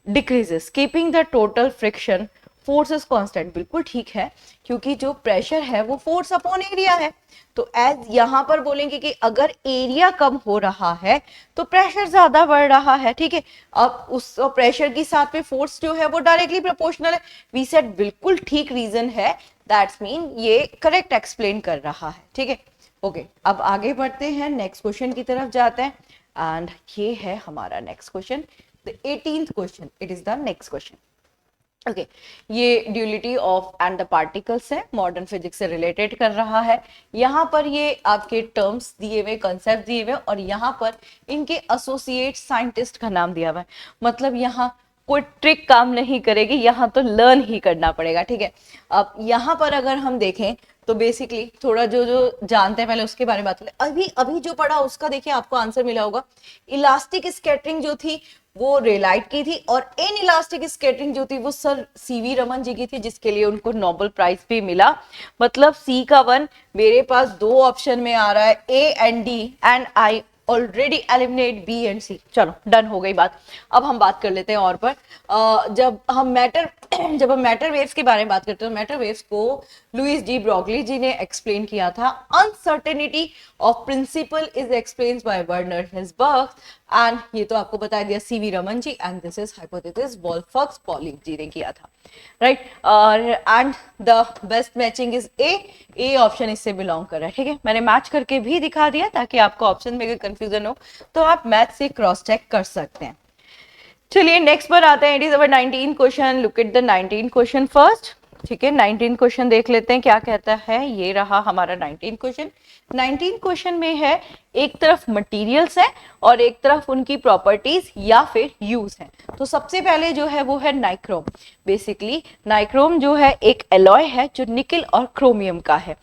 decreases, keeping the total friction force is constant. बिल्कुल ठीक है, क्योंकि जो प्रेशर है वो फोर्स अपॉन एरिया है, तो एज यहां पर बोलेंगे कि अगर एरिया कम हो रहा है तो प्रेशर ज्यादा बढ़ रहा है, ठीक है। अब उस प्रेशर के साथ में फोर्स जो है वो डायरेक्टली प्रोपोर्शनल है। वी सेड बिल्कुल ठीक रीजन है, दैट्स मीन ये करेक्ट एक्सप्लेन कर रहा है, ठीक है। ओके, अब आगे बढ़ते हैं, नेक्स्ट क्वेश्चन की तरफ जाते हैं, एंड ये है हमारा next question, the 18th question, it is the next question. Okay, ये duality of and the particles है, मॉडर्न फिजिक्स से रिलेटेड कर रहा है। यहाँ पर ये आपके टर्म्स दिए हुए, कंसेप्ट दिए हुए, और यहाँ पर इनके एसोसिएट साइंटिस्ट का नाम दिया हुआ है। मतलब यहाँ कोई ट्रिक काम नहीं करेगी, यहाँ तो लर्न ही करना पड़ेगा, ठीक है। अब यहाँ पर अगर हम देखें तो बेसिकली थोड़ा जो जो जानते हैं पहले उसके बारे में बात करें। अभी अभी जो पढ़ा उसका देखिए आपको आंसर मिला होगा। इलास्टिक स्कैटरिंग जो थी वो रेलाइट की थी, और इन इलास्टिक स्कैटरिंग जो थी वो सर सीवी रमन जी की थी, जिसके लिए उनको नोबेल प्राइज भी मिला। मतलब सी का 1 मेरे पास 2 ऑप्शन में आ रहा है, A and D, and I already eliminate B and C. चलो डन हो गई बात। अब हम बात कर लेते हैं और पर जब हम मैटर वेव्स के बारे में बात करते हैं, मैटर वेव्स को लुइस डी ब्रॉगली जी ने एक्सप्लेन किया था। Uncertainty of principle is explained by Werner Heisenberg, and ये तो आपको बता दिया C V Raman ji, and this is hypothesis वोल्फर्ग्स पॉलिंग जी ने किया था, right. And the best matching is A option इससे बिलोंग कर रहा है, ठीक है। मैंने मैच करके भी दिखा दिया ताकि आपको ऑप्शन में अगर कंफ्यूजन हो तो आप मैथ से क्रॉस चेक कर सकते हैं। चलिए नेक्स्ट पर आते हैं, it is our 19 question. Look at the 19 question first, ठीक है। 19 क्वेश्चन देख लेते हैं क्या कहता है। ये रहा हमारा 19 क्वेश्चन। 19 क्वेश्चन में है, एक तरफ मटेरियल्स है और एक तरफ उनकी प्रॉपर्टीज या फिर यूज है। तो सबसे पहले जो है वो है नाइक्रोम। बेसिकली नाइक्रोम जो है एक एलॉय है जो निकल और क्रोमियम का है।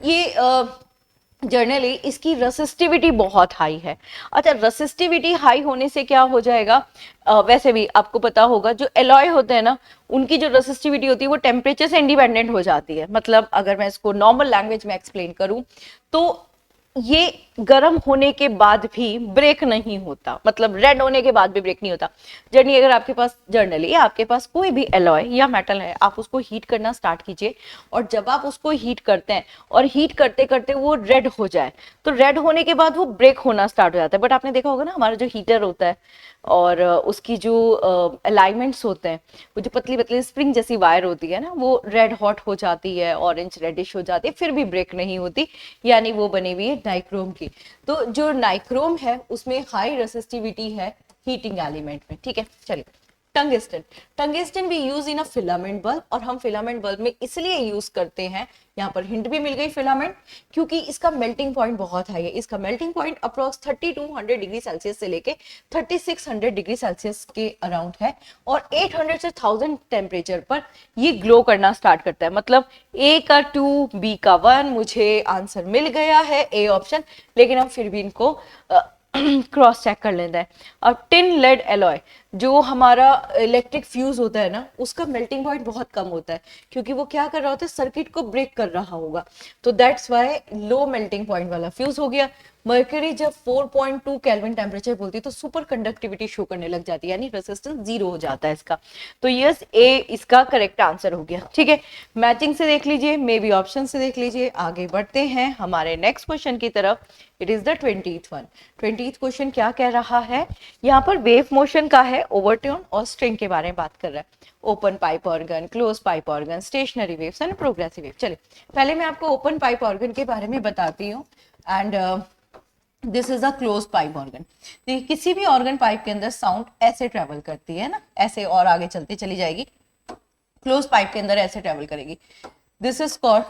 ये जनरली इसकी रेसिस्टिविटी बहुत हाई है। अच्छा, रेसिस्टिविटी हाई होने से क्या हो जाएगा, वैसे भी आपको पता होगा जो एलॉय होते हैं ना उनकी जो रेसिस्टिविटी होती है वो टेम्परेचर से इंडिपेंडेंट हो जाती है। मतलब अगर मैं इसको नॉर्मल लैंग्वेज में एक्सप्लेन करूं तो ये गर्म होने के बाद भी ब्रेक नहीं होता, मतलब रेड होने के बाद भी ब्रेक नहीं होता। जर्नी अगर आपके पास कोई भी एलॉय या मेटल है, आप उसको हीट करना स्टार्ट कीजिए, और जब आप उसको हीट करते हैं और हीट करते करते वो रेड हो जाए, तो रेड होने के बाद वो ब्रेक होना स्टार्ट हो जाता है। बट आपने देखा होगा ना, हमारा जो हीटर होता है और उसकी जो अलाइनमेंट्स होते हैं, वो जो पतली पतली स्प्रिंग जैसी वायर होती है ना, वो रेड हॉट हो जाती है, ऑरेंज रेडिश हो जाती है, फिर भी ब्रेक नहीं होती, यानी वो बनी हुई है नाइक्रोम की। तो जो नाइक्रोम है उसमें हाई रेसिस्टिविटी है हीटिंग एलिमेंट में, ठीक है। चलिए टंगस्टन भी use in a filament bulb, और हम फिलामेंट बल्ब में इसलिए यूज करते हैं, यहाँ पर हिंट भी मिल गई फिलामेंट, क्योंकि इसका मेल्टिंग पॉइंट बहुत हाई है। इसका melting point approx 3200 degree Celsius से लेके 3600 डिग्री सेल्सियस के अराउंड है, और 800 से 1000 टेम्परेचर पर ये ग्लो करना स्टार्ट करता है। मतलब ए का 2, बी का 1, मुझे आंसर मिल गया है ए ऑप्शन, लेकिन हम फिर भी इनको क्रॉस चेक कर लेते हैं। अब टिन लेड एलॉय, जो हमारा इलेक्ट्रिक फ्यूज होता है ना, उसका मेल्टिंग पॉइंट बहुत कम होता है, क्योंकि वो क्या कर रहा होता है, सर्किट को ब्रेक कर रहा होगा, तो that's why low melting point वाला फ्यूज हो गया। मर्करी जब 4.2 केल्विन टेम्परेचर बोलती है तो सुपर कंडक्टिविटी शो करने लग जाती है, यानी रेजिस्टेंस 0 हो जाता है इसका। तो यस, ए इसका करेक्ट आंसर हो गया, ठीक है। मैचिंग से देख लीजिए, मे बी ऑप्शन से देख लीजिए। आगे बढ़ते हैं हमारे नेक्स्ट क्वेश्चन की तरफ। It is the 20th one. 20th question क्या कह रहा है, यहाँ पर वेव मोशन का है, ओवरटोन और स्ट्रिंग के बारे में बात कर रहा है। Open pipe organ, close pipe organ, stationery waves and progressive wave. चलिए पहले मैं आपको ओपन पाइप ऑर्गन के बारे में बताती हूँ, and this is a close pipe organ. किसी भी ऑर्गन पाइप के अंदर साउंड ऐसे ट्रेवल करती है ना, ऐसे और आगे चलती चली जाएगी। क्लोज पाइप के अंदर ऐसे ट्रेवल करेगी। This is called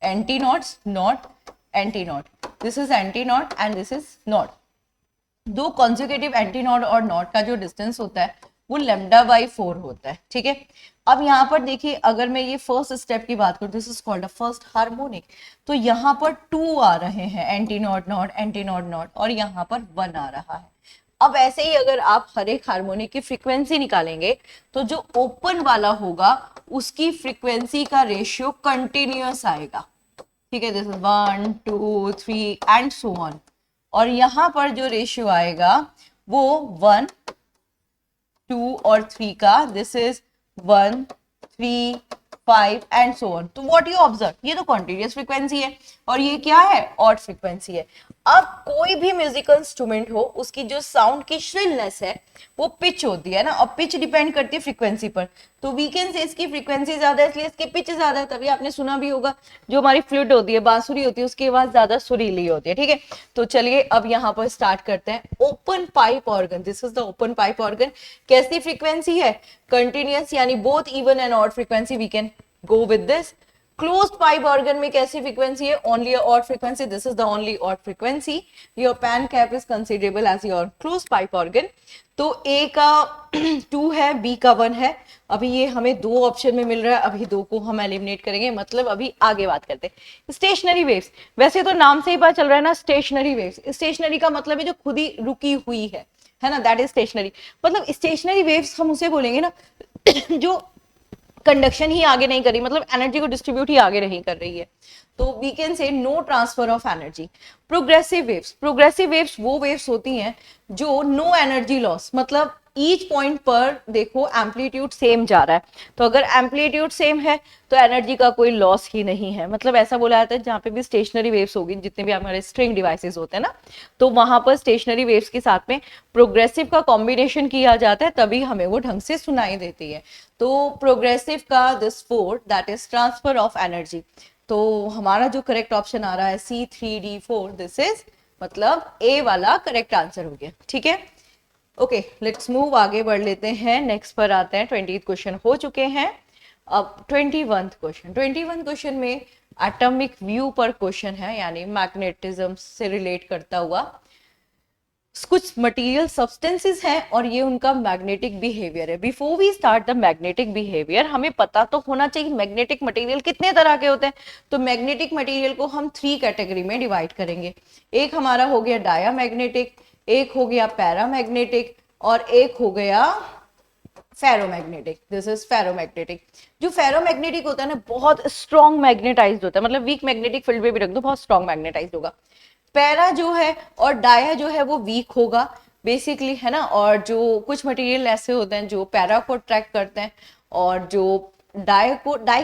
antinodes, node, antinode. This is antinode and this is node. दो कॉन्जिक्यूटिव एंटी नॉट और नॉट का जो डिस्टेंस होता है वो λ/4 होता है, ठीक है। अब यहाँ पर देखिए, अगर मैं ये फर्स्ट स्टेप की बात करूँ, this is called a first harmonic, तो यहाँ पर 2 आ रहे हैं, anti not not anti not not, और यहाँ पर 1 आ रहा है। अब ऐसे ही अगर आप हर एक हार्मोनिक की फ्रीक्वेंसी निकालेंगे तो जो ओपन वाला होगा उसकी फ्रीक्वेंसी का रेशियो कंटिन्यूअस आएगा, ठीक है। This is 1 2 3 and so on. और यहां पर जो रेशियो आएगा वो 1 2 और 3 का, this is 1 3 5 and so on. तो व्हाट यू ऑब्जर्व, ये तो कॉन्टिन्यूअस फ्रीक्वेंसी है और ये क्या है, ऑड फ्रीक्वेंसी है। अब कोई भी म्यूजिकल इंस्ट्रूमेंट हो, उसकी जो साउंड की श्रिलनेस है वो पिच होती है ना, और पिच डिपेंड करती है फ्रीक्वेंसी पर। तो वी कैन से इसकी फ्रीक्वेंसी ज्यादा है इसलिए इसकी पिच ज्यादा है। तभी आपने सुना भी होगा जो हमारी फ्लूट होती है, बांसुरी होती है, उसकी आवाज ज्यादा सुरीली होती है, ठीक है। तो चलिए अब यहाँ पर स्टार्ट करते हैं। Open pipe organ, this is the open pipe organ. कैसी फ्रीक्वेंसी है, कंटिन्यूअस, यानी both even and odd frequency, we can go with this. Closed pipe organ में कैसी फ्रीक्वेंसी है, only odd frequency, this is the only odd frequency. Your pan cap is considerable as your closed pipe organ. तो A का 2 है, B का 1 है। अभी ये हमें 2 ऑप्शन में मिल रहा है, अभी 2 को हम एलिमिनेट करेंगे, मतलब अभी आगे बात करते हैं स्टेशनरी वेव्स। वैसे तो नाम से ही पता चल रहा है ना, स्टेशनरी वेव्स। स्टेशनरी का मतलब है जो खुद ही रुकी हुई है ना, दैट इज स्टेशनरी। मतलब स्टेशनरी वेव्स हम उसे बोलेंगे ना जो कंडक्शन ही आगे नहीं कर रही, मतलब एनर्जी को डिस्ट्रीब्यूट ही आगे नहीं कर रही है। तो we can say no transfer of energy. Progressive waves, progressive waves वो वेव्स होती हैं जो नो एनर्जी लॉस, मतलब ईच पॉइंट पर देखो एम्पलीट्यूड सेम जा रहा है। तो अगर एम्पलीट्यूड सेम है तो एनर्जी का कोई लॉस ही नहीं है। मतलब ऐसा बोला जाता है जहां पे भी स्टेशनरी वेव्स होगी, जितने भी हमारे स्ट्रिंग डिवाइसेस होते हैं ना, तो वहां पर स्टेशनरी वेव्स के साथ में प्रोग्रेसिव का कॉम्बिनेशन किया जाता है, तभी हमें वो ढंग से सुनाई देती है। तो प्रोग्रेसिव का this 4, that is transfer of energy. तो हमारा जो करेक्ट ऑप्शन आ रहा है C3D4, दिस इज मतलब ए वाला करेक्ट आंसर हो गया, ठीक है। ओके, लेट्स मूव, आगे बढ़ लेते हैं, नेक्स्ट पर आते हैं। 20th क्वेश्चन हो चुके हैं, अब 21th क्वेश्चन। 21th क्वेश्चन में एटॉमिक व्यू पर क्वेश्चन है, यानी मैग्नेटिज्म से रिलेट करता हुआ। कुछ मटेरियल सब्सटेंसेस हैं और ये उनका मैग्नेटिक बिहेवियर है। Before we start the magnetic behaviour, हमें पता तो होना चाहिए मैग्नेटिक मटेरियल कितने तरह के होते हैं। तो मैग्नेटिक मटेरियल को हम 3 कैटेगरी में डिवाइड करेंगे। एक हमारा हो गया डायामैग्नेटिक, एक हो गया पैरामैग्नेटिक, और एक हो गया फेरोमैग्नेटिक। This is ferromagnetic. जो फेरोमैग्नेटिक होता है ना, बहुत स्ट्रॉन्ग मैग्नेटाइज्ड होता है, मतलब वीक मैग्नेटिक फील्ड में भी रख दो, बहुत स्ट्रॉन्ग मैग्नेटाइज्ड होगा। पैरा जो है और डाया जो है वो वीक होगा बेसिकली, है ना। और जो कुछ मटेरियल ऐसे होते हैं जो पैरा को अट्रैक्ट करते हैं, और जो डाई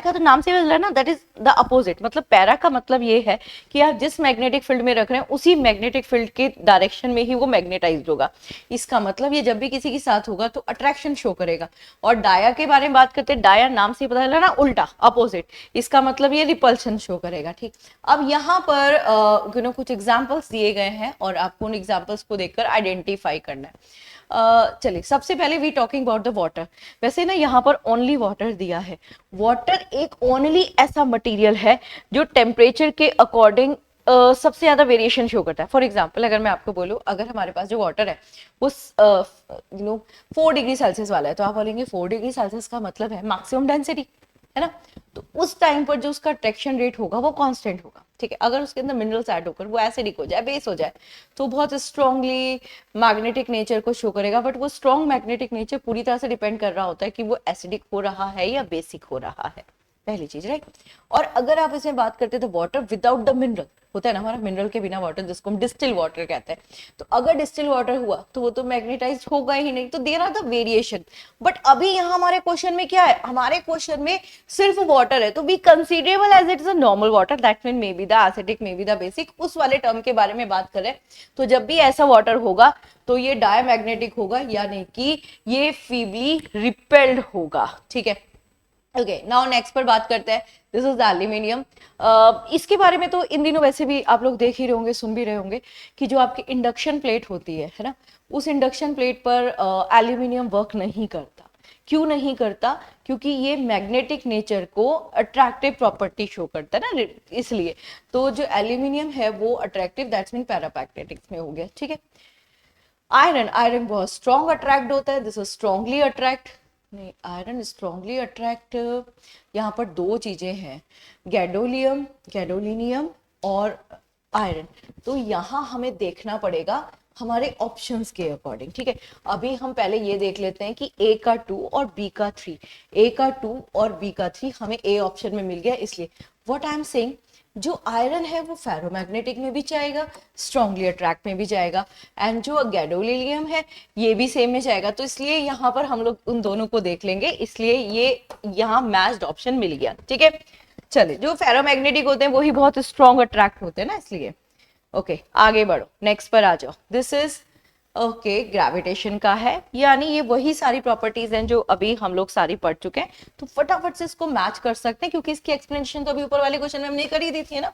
का तो नाम से मिल रहा है ना, दैट इज द अपोजिट। मतलब पैरा का मतलब ये है कि आप जिस मैग्नेटिक फील्ड में रख रहे हैं उसी मैग्नेटिक फील्ड के डायरेक्शन में ही वो मैग्नेटाइज्ड होगा। इसका मतलब ये जब भी किसी के साथ होगा तो अट्रैक्शन शो करेगा। और डाया के बारे में बात करते हैं, डाया नाम से पता चला ना, उल्टा, अपोजिट। इसका मतलब ये रिपल्शन शो करेगा, ठीक। अब यहाँ पर कुछ एग्जाम्पल्स दिए गए हैं और आपको उन एग्जाम्पल्स को देखकर आइडेंटिफाई करना है। चलिए, सबसे पहले we talking about the water. वैसे ना यहाँ पर ओनली वाटर दिया है। वाटर एक ओनली ऐसा मटेरियल है जो टेम्परेचर के अकॉर्डिंग सबसे ज्यादा वेरिएशन शो करता है। फॉर एग्जाम्पल, अगर मैं आपको बोलूं, अगर हमारे पास जो वाटर है वो 4 डिग्री सेल्सियस वाला है, तो आप बोलेंगे 4 डिग्री सेल्सियस का मतलब है मैक्सिमम डेंसिटी, है ना। तो उस टाइम पर जो उसका ट्रैक्शन रेट होगा वो कांस्टेंट होगा, ठीक है। अगर उसके अंदर मिनरल्स ऐड होकर वो एसिडिक हो जाए, बेस हो जाए, तो बहुत स्ट्रांगली मैग्नेटिक नेचर को शो करेगा। बट वो स्ट्रॉन्ग मैग्नेटिक नेचर पूरी तरह से डिपेंड कर रहा होता है कि वो एसिडिक हो रहा है या बेसिक हो रहा है, पहली चीज, राइट। और अगर आप इसमें बात करते हैं तो वाटर विदाउट द मिनरल होता है ना, हमारा मिनरल के बिना वाटर, जिसको हम डिस्टिल वाटर कहते हैं। तो अगर डिस्टिल वाटर हुआ तो वो तो मैग्नेटाइज होगा ही नहीं, तो there are the variation. But अभी यहाँ हमारे क्वेश्चन में क्या है, हमारे क्वेश्चन में सिर्फ वाटर है, तो we considerable as it is a normal water, that mean may be the acidic, may be the basic, उस वाले टर्म के बारे में बात करें। तो जब भी ऐसा वाटर होगा तो ये डायमैग्नेटिक होगा, यानी कि ये फीबली रिपेल्ड होगा, ठीक है। ओके, नाउ नेक्स्ट पर बात करते हैं। This is the aluminium. इसके बारे में तो इन दिनों वैसे भी आप लोग देख ही रहे होंगे, सुन भी रहे होंगे कि जो आपकी इंडक्शन प्लेट होती है ना, उस इंडक्शन प्लेट पर एल्यूमिनियम वर्क नहीं करता। क्यों नहीं करता? क्योंकि ये मैग्नेटिक नेचर को अट्रैक्टिव प्रॉपर्टी शो करता है ना, इसलिए। तो जो एल्यूमिनियम है वो अट्रैक्टिव, दैट्स मीन पैरामैग्नेटिक में हो गया, ठीक है। आयरन, आयरन बहुत स्ट्रॉन्ग अट्रैक्ट होता है, दिस इज स्ट्रॉन्गली अट्रैक्ट, नहीं आयरन स्ट्रॉन्गली अट्रैक्ट, यहाँ पर दो चीजें हैं, गैडोलियम, गैडोलिनियम और आयरन। तो यहाँ हमें देखना पड़ेगा हमारे ऑप्शंस के अकॉर्डिंग, ठीक है। अभी हम पहले ये देख लेते हैं कि ए का 2 और बी का 3, ए का 2 और बी का 3 हमें ए ऑप्शन में मिल गया, इसलिए व्हाट आई एम सेइंग, जो आयरन है वो फेरोमैग्नेटिक में भी जाएगा, स्ट्रांगली अट्रैक्ट में भी जाएगा, एंड जो गैडोलिनियम है ये भी सेम में जाएगा। तो इसलिए यहाँ पर हम लोग उन दोनों को देख लेंगे, इसलिए ये यहाँ मैच्ड ऑप्शन मिल गया, ठीक है। चलिए, जो फेरोमैग्नेटिक होते हैं वही बहुत स्ट्रॉन्ग अट्रैक्ट होते हैं ना, इसलिए ओके आगे बढ़ो, नेक्स्ट पर आ जाओ। दिस इज ओके ग्रेविटेशन का है, यानी ये वही सारी प्रॉपर्टीज हैं जो अभी हम लोग सारी पढ़ चुके हैं, तो फटाफट से इसको मैच कर सकते हैं, क्योंकि इसकी एक्सप्लेनेशन तो अभी ऊपर वाले क्वेश्चन में हमने कर ही दी थी ना।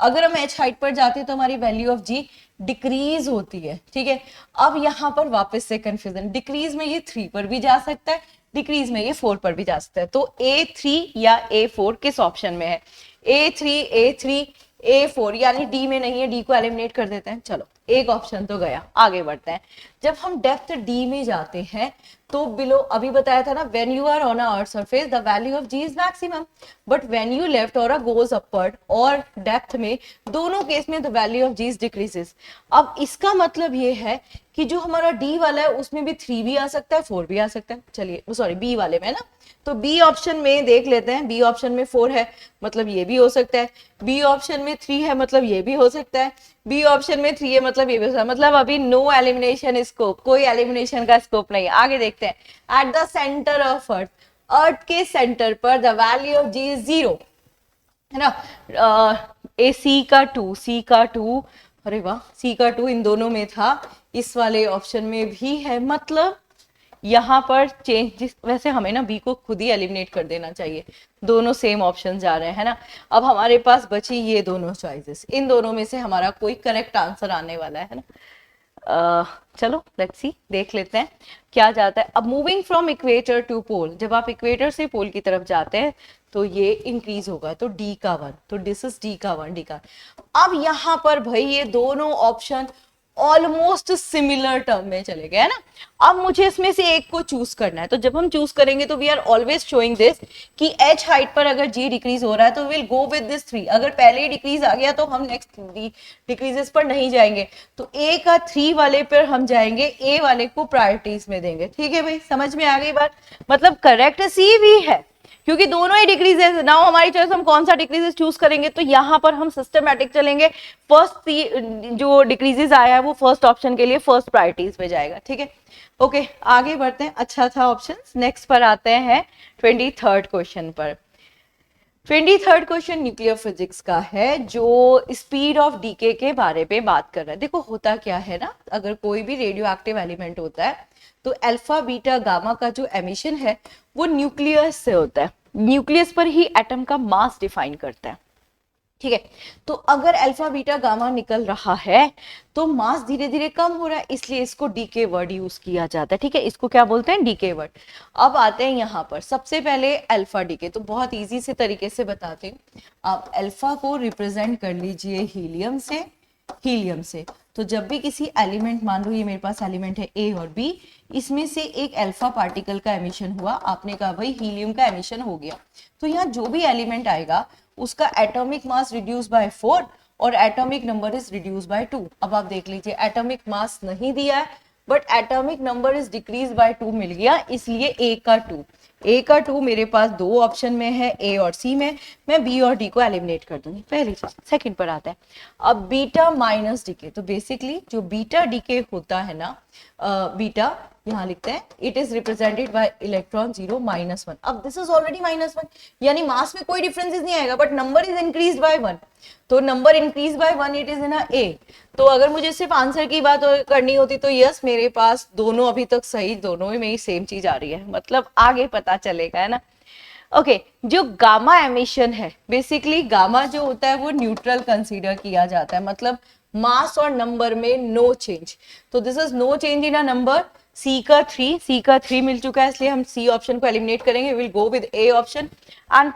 अगर हम एच हाइट पर जाते हैं तो हमारी वैल्यू ऑफ जी डिक्रीज होती है, ठीक है। अब यहाँ पर वापस से कंफ्यूजन, डिक्रीज में ये 3 पर भी जा सकता है, डिक्रीज में ये 4 पर भी जा सकता है, तो A3 या A4 किस ऑप्शन में है, A3, A3, A4, यानी डी में नहीं है, डी को एलिमिनेट कर देते हैं। चलो एक ऑप्शन तो गया, आगे बढ़ते हैं। जब हम डेप्थ डी में जाते हैं तो बिलो, अभी बताया था ना, when you are on a earth surface the value of ji is maximum, but when you left और गोज अपवर्ड और डेप्थ में, दोनों केस में the value of ji is decreases. अब इसका मतलब ये है कि जो हमारा डी वाला है उसमें भी 3 भी आ सकता है, 4 भी आ सकता है। चलिए सॉरी, बी वाले में ना, तो बी ऑप्शन में देख लेते हैं, बी ऑप्शन में 4 है मतलब ये भी हो सकता है, बी ऑप्शन में 3 है मतलब ये भी हो सकता है, बी ऑप्शन में 3 है मतलब ये भी हो सकता है, मतलब अभी नो एलिमिनेशन स्कोप, कोई एलिमिनेशन का स्कोप नहीं है। आगे देखते हैं, at the centre of earth, earth के सेंटर पर the value of ji is 0, है ना। ए सी का 2, सी का 2, अरे वाह, सी का 2 इन दोनों में था, इस वाले ऑप्शन में भी है, मतलब यहाँ पर चेंज, वैसे हमें ना बी को खुद ही एलिमिनेट कर देना चाहिए, दोनों सेम ऑप्शन जा रहे हैं, है ना। अब हमारे पास बची ये दोनों चॉइसेस, इन दोनों में से हमारा कोई करेक्ट आंसर आने वाला है ना। चलो लेट्स सी, देख लेते हैं क्या जाता है। अब मूविंग फ्रॉम इक्वेटर टू पोल, जब आप इक्वेटर से पोल की तरफ जाते हैं तो ये इंक्रीज होगा, तो डी का 1, तो दिस इज डी का 1, डी का। अब यहाँ पर भाई ये दोनों ऑप्शन ऑलमोस्ट सिमिलर टर्म में चले गए, है ना। अब मुझे इसमें से एक को चूज करना है, तो जब हम चूज करेंगे तो we are always showing this कि एच हाइट पर अगर जी डिक्रीज हो रहा है तो विल गो विद दिस 3, अगर पहले ही डिक्रीज आ गया तो हम नेक्स्ट डिक्रीजेस पर नहीं जाएंगे, तो ए का 3 वाले पर हम जाएंगे, ए वाले को प्रायोरिटीज में देंगे, ठीक है भाई, समझ में आ गई बात। मतलब करेक्ट सी भी है क्योंकि दोनों ही डिक्रीजेस, नाउ हमारी चॉइस हम कौन सा डिक्रीजेस चूज करेंगे, तो यहाँ पर हम सिस्टमैटिक चलेंगे, फर्स्ट जो डिक्रीजेस आया है वो फर्स्ट ऑप्शन के लिए फर्स्ट प्रायोरिटीज पे जाएगा, ठीक है। ओके आगे बढ़ते हैं, अच्छा था ऑप्शंस। नेक्स्ट पर आते हैं 23rd क्वेश्चन पर। 23rd क्वेश्चन न्यूक्लियर फिजिक्स का है, जो स्पीड ऑफ डीके के बारे में बात कर रहा है। देखो होता क्या है ना, अगर कोई भी रेडियो एक्टिव एलिमेंट होता है तो अल्फा बीटा गामा का जो एमिशन है वो न्यूक्लियस से होता है, न्यूक्लियस पर ही एटम का मास डिफाइन करता है, ठीक है। तो अगर अल्फा बीटा गामा निकल रहा है तो मास धीरे धीरे कम हो रहा है, इसलिए इसको डीके वर्ड यूज किया जाता है, ठीक है, इसको क्या बोलते हैं, डीके वर्ड। अब आते हैं यहाँ पर, सबसे पहले अल्फा डीके, तो बहुत इजी से तरीके से बताते हैं। आप अल्फा को रिप्रेजेंट कर लीजिए हीलियम से, हीलियम से, तो जब भी किसी एलिमेंट, मान लो ये मेरे पास एलिमेंट है ए और बी, इसमें से एक अल्फा पार्टिकल का एमिशन हुआ, आपने कहा भाई हीलियम का एमिशन हो गया, तो यहाँ जो भी एलिमेंट आएगा उसका एटॉमिक मास रिड्यूस बाय 4 और atomic number is reduce by 2। अब आप देख लीजिए, एटॉमिक मास नहीं दिया है but atomic number is decrease by 2 मिल गया, इसलिए ए का 2, ए का 2 मेरे पास दो ऑप्शन में है, ए और सी में, मैं बी और डी को एलिमिनेट कर दूंगी, पहली चीज। सेकंड पर आता है अब बीटा माइनस डीके, तो बेसिकली जो बीटा डीके होता है ना, बीटा यहाँ लिखते हैं, it is represented by electron 0 -1। अब दिस इज ऑलरेडी -1, यानी मास में कोई डिफरेंसेस नहीं आएगा, but number is increase by 1, तो number increase by 1 it is in a A. तो अगर मुझे सिर्फ आंसर की बात करनी होती तो यस, मेरे पास दोनों अभी तक सही, दोनों में ही सेम चीज आ रही है, मतलब आगे पता चलेगा, है ना। ओके जो गामा एमिशन है, बेसिकली गामा जो होता है वो न्यूट्रल कंसीडर किया जाता है, मतलब मास और नंबर में नो चेंज, तो this is no change in a number. C का 3, सी का 3 मिल चुका है, इसलिए हम सी ऑप्शन को एलिमिनेट करेंगे, will go with A option. And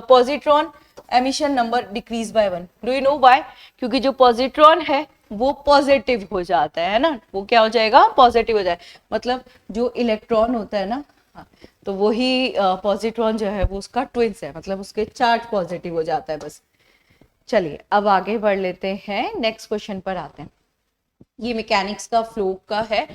positron emission number decrease by 1, do you know why, क्योंकि जो पॉजिट्रॉन है वो पॉजिटिव हो जाता है ना, वो क्या हो जाएगा, पॉजिटिव हो जाए, मतलब जो इलेक्ट्रॉन होता है ना, हाँ, तो वही पॉजिट्रॉन जो है वो उसका ट्विंस है, मतलब उसके चार्ज पॉजिटिव हो जाता है बस। चलिए अब आगे बढ़ लेते हैं, नेक्स्ट क्वेश्चन पर आते हैं। ये मैकेनिक्स का फ्लो का है,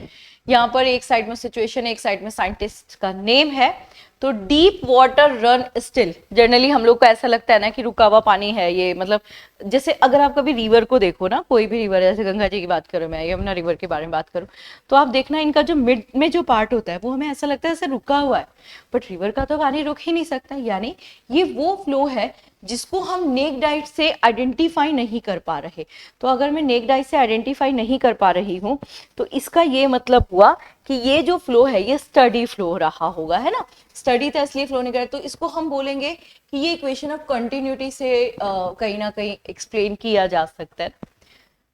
यहाँ पर एक साइड में सिचुएशन, एक साइड में साइंटिस्ट का नेम है। तो deep water run still, generally हम लोग को ऐसा लगता है ना कि रुका हुआ पानी है ये, मतलब जैसे अगर आप कभी रिवर को देखो ना, कोई भी रिवर, जैसे गंगा जी की बात करूं मैं, यमुना रिवर के बारे में बात करूं, तो आप देखना इनका जो मिड में जो पार्ट होता है वो हमें ऐसा लगता है जैसे रुका हुआ है, बट रिवर का तो पानी रुक ही नहीं सकता, यानी ये वो फ्लो है जिसको हम नेक्ड आई से आइडेंटिफाई नहीं कर पा रहे। तो अगर मैं नेक्ड आई से आइडेंटिफाई नहीं कर पा रही हूँ तो इसका ये मतलब हुआ कि ये जो फ्लो है ये स्टडी फ्लो रहा होगा, है ना, स्टडी था इसलिए फ्लो नहीं कर, तो इसको हम बोलेंगे कि ये इक्वेशन ऑफ कंटिन्यूटी से कहीं ना कहीं एक्सप्लेन किया जा सकता है।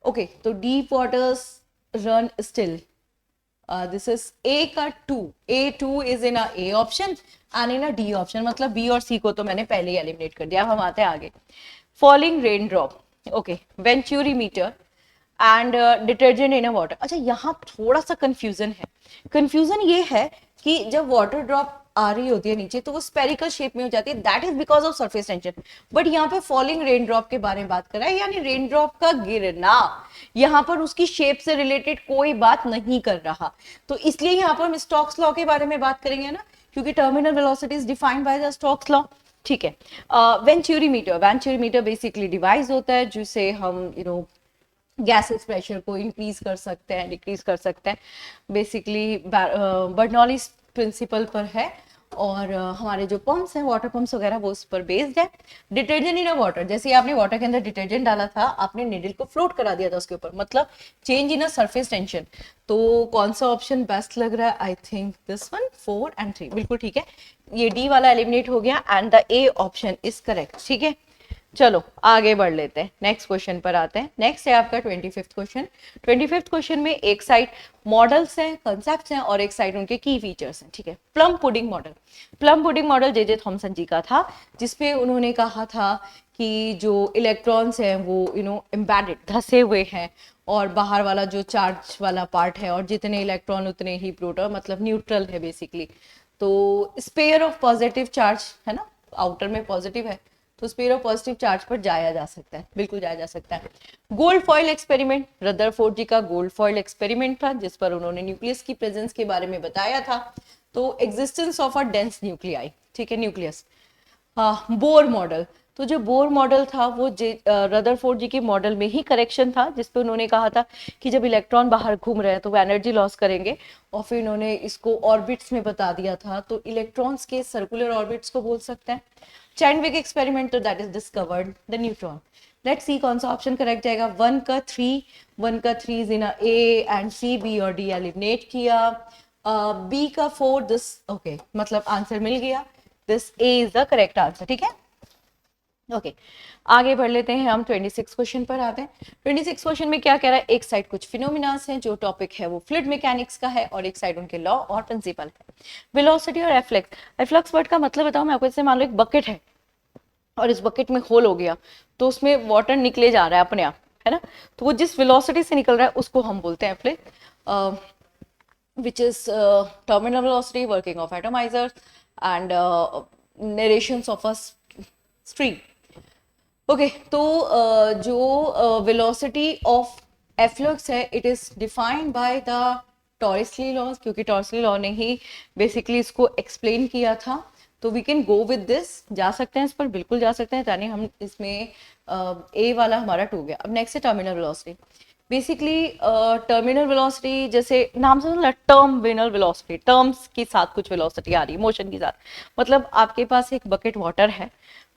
ओके, तो deep waters run still, this is ए का 2, A2 is in a A option and in a D option, मतलब बी और सी को तो मैंने पहले ही एलिमिनेट कर दिया। अब हम आते हैं आगे, falling rain drop, okay, venturimeter and detergent in a water. अच्छा, यहाँ थोड़ा सा कंफ्यूजन है, कंफ्यूजन ये है कि जब वाटर ड्रॉप आ रही होती है नीचे तो वो स्पेरिकल शेप में हो जाती है, that is because of surface tension, but यहाँ पे फॉलिंग रेन ड्रॉप के बारे में बात कर रहा है, यानी रेन ड्रॉप का गिरना, यहाँ पर उसकी शेप से रिलेटेड कोई बात नहीं कर रहा, तो इसलिए यहाँ पर हम स्टोक्स लॉ के बारे में बात करेंगे ना, क्योंकि terminal velocity is defined by the Stokes law. ठीक है, वेंचुरीमीटर बेसिकली डिवाइस होता है जिसे हम गैसेस प्रेशर को इंक्रीज कर सकते हैं, डिक्रीज कर सकते हैं, बेसिकली बर्नौलीज प्रिंसिपल पर है, और हमारे जो पंप्स हैं, वाटर पंप्स वगैरह, वो उस पर बेस्ड है। डिटर्जेंट इन अ वाटर, जैसे आपने वाटर के अंदर डिटर्जेंट डाला था, आपने निडल को फ्लोट करा दिया था उसके ऊपर, मतलब change in a surface tension, तो कौन सा ऑप्शन बेस्ट लग रहा है, I think this one, 4 and 3, बिल्कुल ठीक है, ये डी वाला एलिमिनेट हो गया and the A option is correct. ठीक है, चलो आगे बढ़ लेते हैं, नेक्स्ट क्वेश्चन पर आते हैं। नेक्स्ट है आपका 25th क्वेश्चन। 25th क्वेश्चन में एक साइड मॉडल्स हैं, कंसेप्ट्स हैं, और एक साइड उनके की फीचर्स हैं। ठीक है, plum pudding model, plum pudding model J Thomson ji का था, जिसपे उन्होंने कहा था कि जो इलेक्ट्रॉन्स हैं वो एम्बेडेड, धसे हुए हैं, और बाहर वाला जो चार्ज वाला पार्ट है, और जितने इलेक्ट्रॉन उतने ही प्रोटॉन, मतलब न्यूट्रल है बेसिकली, तो स्पेयर ऑफ पॉजिटिव चार्ज है ना, आउटर में पॉजिटिव है, तो स्पेयर ऑफ पॉजिटिव चार्ज पर जाया जा सकता है, बिल्कुल जाया जा सकता है। गोल्ड फॉइल एक्सपेरिमेंट, रदरफोर्ड जी का गोल्ड फॉइल एक्सपेरिमेंट था, जिस पर उन्होंने न्यूक्लियस की प्रेजेंस के बारे में बताया था, तो existence of a dense nuclei, ठीक है, न्यूक्लियस। हाँ, बोर मॉडल, तो जो बोर मॉडल था वो रदरफोर्ड जी के मॉडल में ही करेक्शन था, जिसपे उन्होंने कहा था कि जब इलेक्ट्रॉन बाहर घूम रहे हैं तो वो एनर्जी लॉस करेंगे, और फिर उन्होंने इसको ऑर्बिट्स में बता दिया था, तो इलेक्ट्रॉन्स के सर्कुलर ऑर्बिट्स को बोल सकते हैं। चैंडविक एक्सपेरिमेंट, तो that is discovered the neutron. Let's see कौन सा ऑप्शन करेक्ट जाएगा, 1 का 3 is in A and C, B और डी एलिमिनेट किया, बी का 4, दिस ओके, मतलब आंसर मिल गया, this A is the correct answer. ठीक है, ओके, आगे बढ़ लेते हैं हम, 26 क्वेश्चन पर आते हैं। 26 क्वेश्चन में क्या कह रहा है, एक साइड कुछ फिनोमिनास हैं, जो टॉपिक है वो फ्लूइड मैकेनिक्स का है, और एक साइड उनके लॉ और प्रिंसिपल है। वेलोसिटी और एफ्लक्स, एफ्लक्स वर्ड का मतलब बताऊं मैं आपको, जैसे मान लो एक बकेट है और इस बकेट में होल हो गया, तो उसमें वाटर निकले जा रहा है अपने आप, है ना, तो वो जिस वेलोसिटी से निकल रहा है उसको हम बोलते हैं efflux, which is terminal velocity, working of atomizers, and narrations of a stream. Okay, तो जो वेलोसिटी ऑफ एफ्लक्स है, it is defined by the Torricelli laws, क्योंकि टॉर्सली लॉ ने ही बेसिकली इसको एक्सप्लेन किया था, तो we can go with this, जा सकते हैं इस पर, बिल्कुल जा सकते हैं, यानी हम इसमें ए वाला हमारा 2 गया। अब नेक्स्ट है terminal velocity. Basically terminal velocity, जैसे नाम से मतलब टर्मिनल वेलोसिटी, टर्म्स के साथ कुछ वेलोसिटी आ रही है, मोशन के साथ, मतलब आपके पास एक बकेट वाटर है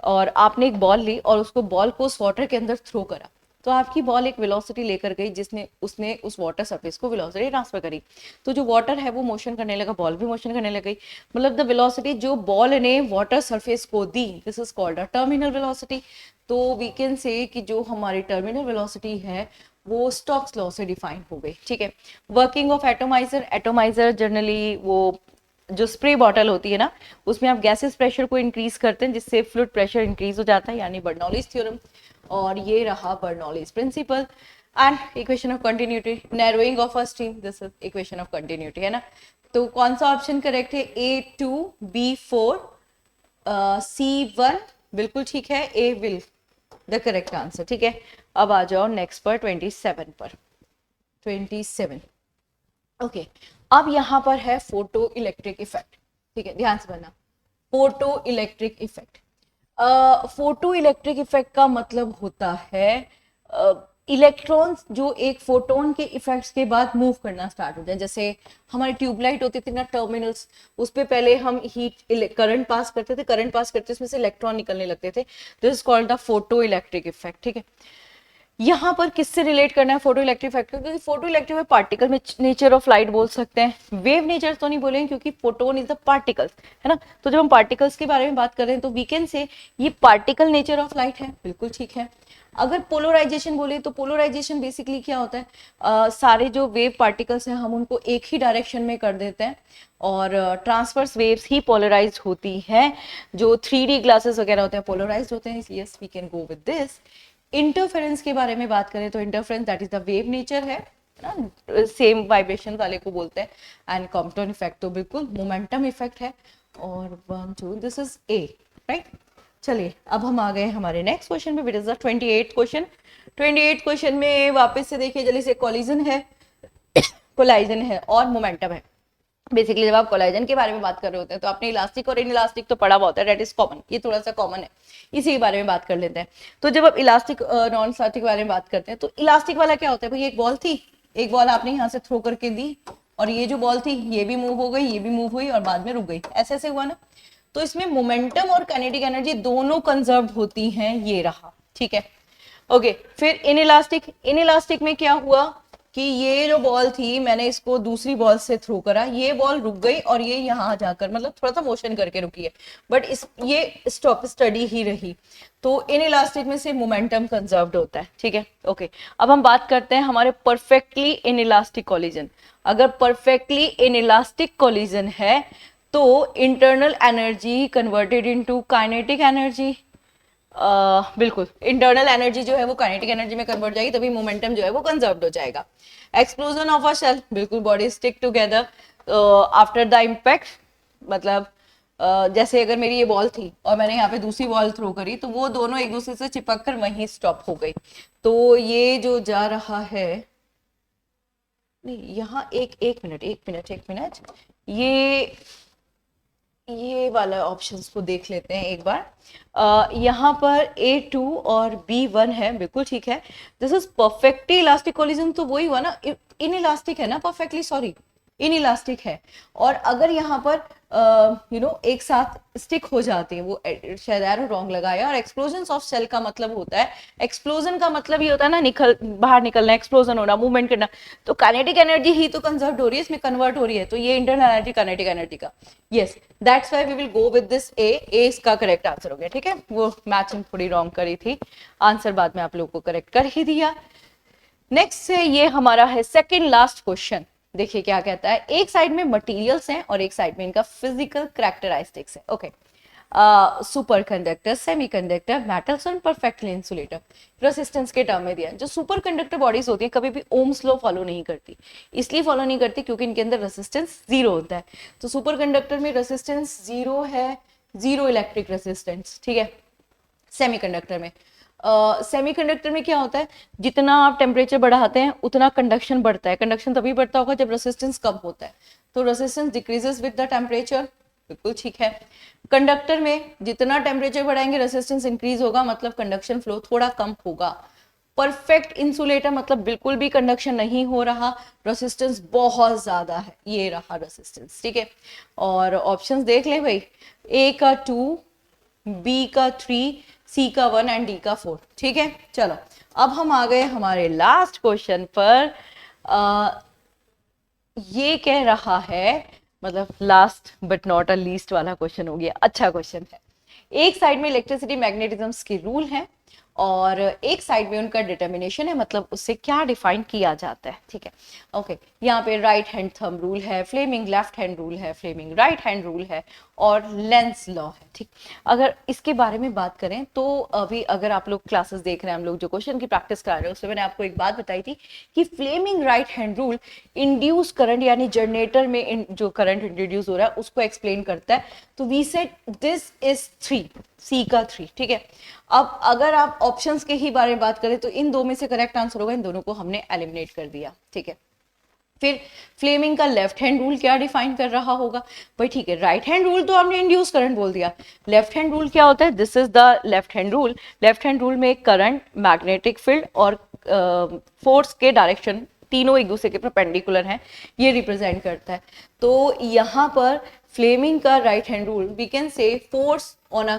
और आपने एक बॉल ली और उसको बॉल को उस वाटर के अंदर थ्रो करा, तो आपकी बॉल एक वेलोसिटी लेकर गई, जिसने उसने उस वाटर सरफेस को वेलोसिटी ट्रांसफर करी, तो जो वाटर है वो मोशन करने लगा, बॉल भी मोशन करने लग गई, मतलब द वेलोसिटी जो बॉल ने वाटर सरफेस को दी, this is called a terminal velocity. तो वी कैन से कि जो हमारी टर्मिनल वेलोसिटी है वो स्टोक्स लॉ से डिफाइन हो गई। ठीक है, working of atomiser, atomiser generally वो जो स्प्रे बॉटल होती है ना, उसमें आप गैसेस प्रेशर को इंक्रीज करते हैं, जिससे फ्लूइड प्रेशर इंक्रीज हो जाता है, यानी बर्नौलीज थ्योरम, और ये रहा Bernoulli's principle. And equation of continuity, narrowing of a stream, this is equation of continuity, है ना। तो कौन सा ऑप्शन करेक्ट है? A2 B4 C1 बिल्कुल ठीक है, ए विल द करेक्ट आंसर, ठीक है। अब आ जाओ नेक्स्ट पर 27 पर। 27 ओके अब यहाँ पर है फोटो इलेक्ट्रिक इफेक्ट, ठीक है, ध्यान से बनना। Photo electric effect, photo electric effect का मतलब होता है इलेक्ट्रॉन्स जो एक फोटोन के इफेक्ट्स के बाद मूव करना स्टार्ट हो जाए। जैसे हमारी ट्यूबलाइट होती थी ना, टर्मिनल्स, उस पे पहले हम हीट करंट पास करते थे, करंट पास करते उसमें से इलेक्ट्रॉन निकलने लगते थे, this is called the photo electric effect, ठीक है। यहाँ पर किससे रिलेट करना है फोटो इलेक्ट्रिक इफेक्ट, क्योंकि फोटो इलेक्ट्रिक में पार्टिकल में नेचर ऑफ लाइट बोल सकते हैं, वेव नेचर तो नहीं बोलेंगे क्योंकि फोटोन इज द पार्टिकल्स, है ना। तो जब हम पार्टिकल्स के बारे में बात कर रहे हैं तो वी कैन से ये पार्टिकल नेचर ऑफ लाइट है, बिल्कुल ठीक है। अगर पोलराइजेशन बोले तो पोलराइजेशन बेसिकली क्या होता है, सारे जो वेव पार्टिकल्स हैं हम उनको एक ही डायरेक्शन में कर देते हैं और ट्रांसवर्स वेव्स ही पोलराइज्ड होती हैं। जो 3D ग्लासेस वगैरह होते हैं पोलराइज्ड होते हैं, yes we can go with this. Interference के बारे में बात करें तो interference that is the wave nature है ना, सेम वाइब्रेशन वाले को बोलते हैं। एंड कॉम्पटन इफेक्ट तो बिल्कुल मोमेंटम इफेक्ट है। और 1 2 दिस इज ए, राइट। चलिए अब हम आ गए हमारे नेक्स्ट क्वेश्चन पे, which is the 28th question. 28th question में वापस से देखिए जल्दी से, कोलिजन है कोलाइजन है और मोमेंटम है। बेसिकली जब आप कोलाइजन के बारे में बात कर रहे होते हैं तो आपने इलास्टिक और इनइलास्टिक तो पढ़ा हुआ होता है, दैट इज कॉमन, ये थोड़ा सा कॉमन है, इसी के बारे में बात कर लेते हैं। तो जब आप इलास्टिक नॉन इलास्टिक के बारे में बात करते हैं तो इलास्टिक वाला क्या होता है भाई, एक बॉल थी, एक बॉल आपने यहाँ से थ्रो करके दी और ये जो बॉल थी ये भी मूव हो गई, ये भी मूव हुई और बाद में रुक गई, ऐसे ऐसे हुआ ना। तो इसमें मोमेंटम और काइनेटिक एनर्जी दोनों कंजर्व होती हैं, ये रहा, ठीक है। ओके फिर इनइलास्टिक में क्या हुआ कि ये जो बॉल थी मैंने इसको दूसरी बॉल से थ्रो करा, ये बॉल रुक गई और ये यहाँ जाकर मतलब थोड़ा सा मोशन करके रुकी है, बट इस ये स्टॉप स्टडी ही रही। तो इनइलास्टिक में से मोमेंटम कंजर्व्ड होता है, ठीक है। ओके अब हम बात करते हैं हमारे परफेक्टली इनइलास्टिक कोलिजन। अगर परफेक्टली इनइलास्टिक कोलिजन है तो internal energy converted into kinetic energy, बिल्कुल इंटरनल एनर्जी जो है वो काइनेटिक एनर्जी में कन्वर्ट जाएगी, तभी मोमेंटम जो है वो कंजर्व्ड हो जाएगा। एक्सप्लोजन ऑफ अ शेल, बिल्कुल body stick together after the impact, मतलब जैसे अगर मेरी ये बॉल थी और मैंने यहाँ पे दूसरी बॉल थ्रो करी तो वो दोनों एक दूसरे से चिपक कर वहीं स्टॉप हो गई। तो ये जो जा रहा है, नहीं यहाँ एक मिनट ये वाला ऑप्शंस को देख लेते हैं एक बार। यहाँ पर A2 और B1 है, बिल्कुल ठीक है। This is perfectly elastic collision, तो वही हुआ ना, इनइलास्टिक है ना, परफेक्टली सॉरी इनइलास्टिक है। और अगर यहाँ पर एक साथ स्टिक हो जाते हैं, वो शायद एरो रॉन्ग लगाया। और एक्सप्लोजन ऑफ सेल का मतलब होता है, एक्सप्लोजन का मतलब ये होता है ना बाहर निकलना, एक्सप्लोजन होना, मूवमेंट करना। तो काइनेटिक एनर्जी ही तो कंजर्व हो रही है, इसमें कन्वर्ट हो रही है, तो ये इंटरनल एनर्जी काइनेटिक एनर्जी का, yes that's why we will go with this A इसका करेक्ट आंसर हो गया, ठीक है। वो मैचिंग थोड़ी रॉन्ग करी थी, आंसर बाद में आप लोगों को करेक्ट कर ही दिया। नेक्स्ट से ये हमारा है सेकंड लास्ट क्वेश्चन। देखिए क्या कहता है, एक साइड में मटेरियल्स हैं और एक साइड में इनका फिजिकल कैरेक्टरिस्टिक्स है। Okay super conductor, semi conductor, metals और परफेक्टली इंसुलेटर। रेसिस्टेंस के टर्म में दिया। जो सुपर कंडक्टर बॉडीज होती है कभी भी ओम्स लॉ फॉलो नहीं करती, इसलिए फॉलो नहीं करती क्योंकि इनके अंदर रेसिस्टेंस जीरो होता है। तो सुपर कंडक्टर में रेसिस्टेंस जीरो है, जीरो इलेक्ट्रिक रेसिस्टेंस, ठीक है। सेमीकंडक्टर में सेमीकंडक्टर में क्या होता है, जितना आप टेम्परेचर बढ़ाते हैं उतना कंडक्शन बढ़ता है। कंडक्शन तभी बढ़ता होगा जब रेसिस्टेंस कम होता है, तो resistance decreases with the temperature, बिल्कुल ठीक है। कंडक्टर में जितना टेम्परेचर बढ़ाएंगे रेसिस्टेंस इंक्रीज होगा, मतलब कंडक्शन फ्लो थोड़ा कम होगा। परफेक्ट इंसुलेटर मतलब बिल्कुल भी कंडक्शन नहीं हो रहा, रेसिस्टेंस बहुत ज्यादा है, ये रहा रेसिस्टेंस, ठीक है। और ऑप्शंस देख ले भाई, ए का 2, बी का 3, सी का 1 एंड डी का 4, ठीक है। चलो अब हम आ गए हमारे लास्ट क्वेश्चन पर। ये कह रहा है, मतलब last but not a least वाला क्वेश्चन हो गया, अच्छा क्वेश्चन है। एक साइड में इलेक्ट्रिसिटी मैग्नेटिज्म के रूल हैं और एक साइड में उनका डिटर्मिनेशन है, मतलब उससे क्या डिफाइन किया जाता है, ठीक है। ओके, यहाँ पे राइट हैंड थंब रूल है, फ्लेमिंग लेफ्ट हैंड रूल है, फ्लेमिंग राइट हैंड रूल है और लेंस लॉ है, ठीक। अगर इसके बारे में बात करें तो अभी अगर आप लोग क्लासेस देख रहे हैं, हम लोग जो क्वेश्चन की प्रैक्टिस करा रहे हैं, उसमें मैंने आपको एक बात बताई थी कि Fleming right hand rule induce current यानी जनरेटर में जो करंट इंट्रोड्यूस हो रहा है उसको एक्सप्लेन करता है। तो वी सेड दिस इज 3, सी का 3, ठीक है। अब अगर आप ऑप्शंस के ही बारे में बात करें तो इन दो में से करेक्ट आंसर होगा, इन दोनों को हमने एलिमिनेट कर दिया, ठीक है। फिर फ्लेमिंग का लेफ्ट हैंड रूल क्या डिफाइन कर रहा होगा भाई, ठीक है। राइट हैंड रूल तो हमने इंड्यूस करंट बोल दिया, लेफ्ट हैंड रूल क्या होता है, this is the left hand rule. Left hand rule में करंट, मैग्नेटिक फील्ड और फोर्स के डायरेक्शन तीनों एक दूसरे के परपेंडिकुलर हैं, ये रिप्रेजेंट करता है। तो यहाँ पर फ्लेमिंग का right hand rule we can say force on a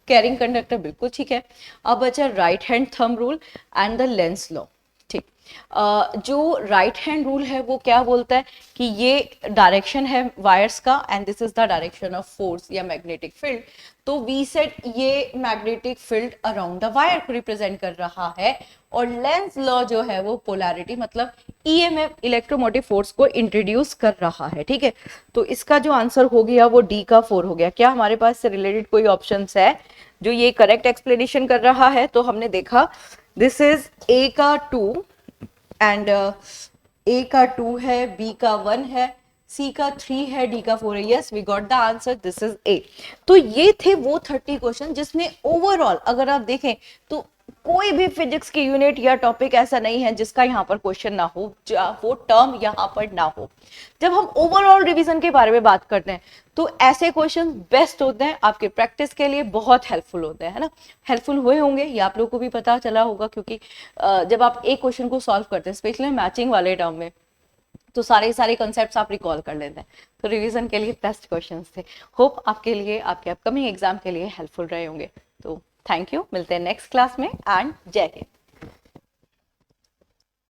carrying conductor, बिल्कुल ठीक है। अब बचा right hand thumb rule and the Lenz law, ठीक। जो राइट हैंड रूल है वो क्या बोलता है कि ये डायरेक्शन है वायर्स का and this is the direction of force या मैग्नेटिक फील्ड। तो वी सेट ये magnetic field around the wire को रिप्रेजेंट कर रहा है और लेंस लॉ जो है वो पोलैरिटी मतलब ईएमएफ इलेक्ट्रोमोटिव फोर्स को इंट्रोड्यूस कर रहा है, ठीक है। तो इसका जो आंसर हो गया वो डी का 4 हो गया। क्या हमारे पास से रिलेटेड कोई ऑप्शंस है जो ये करेक्ट एक्सप्लेनेशन कर रहा है? तो हमने देखा दिस इज ए का 2 एंड ए का 2 है, बी का 1 है, सी का 3 है, डी का 4 है। Yes, we got the answer, this is A. तो ये थे वो 30 क्वेश्चन जिसमें ओवरऑल अगर आप देखें तो कोई भी फिजिक्स की यूनिट या टॉपिक ऐसा नहीं है जिसका यहाँ पर क्वेश्चन ना हो, वो टर्म यहाँ पर ना हो। जब हम ओवरऑल रिवीजन के बारे में बात करते हैं तो ऐसे क्वेश्चन बेस्ट होते हैं, आपके प्रैक्टिस के लिए बहुत हेल्पफुल होते हैं, है ना। हेल्पफुल हुए होंगे, ये आप लोगों को भी पता चला होगा, क्योंकि जब आप एक क्वेश्चन को सॉल्व करते हैं स्पेशली मैचिंग वाले टर्म में, तो सारे कॉन्सेप्ट्स आप रिकॉल कर लेते हैं। तो रिवीजन के लिए बेस्ट क्वेश्चंस थे। होप आपके लिए आपके अपकमिंग एग्जाम के लिए हेल्पफुल रहे होंगे। तो थैंक यू, मिलते हैं नेक्स्ट क्लास में एंड जय हिंद।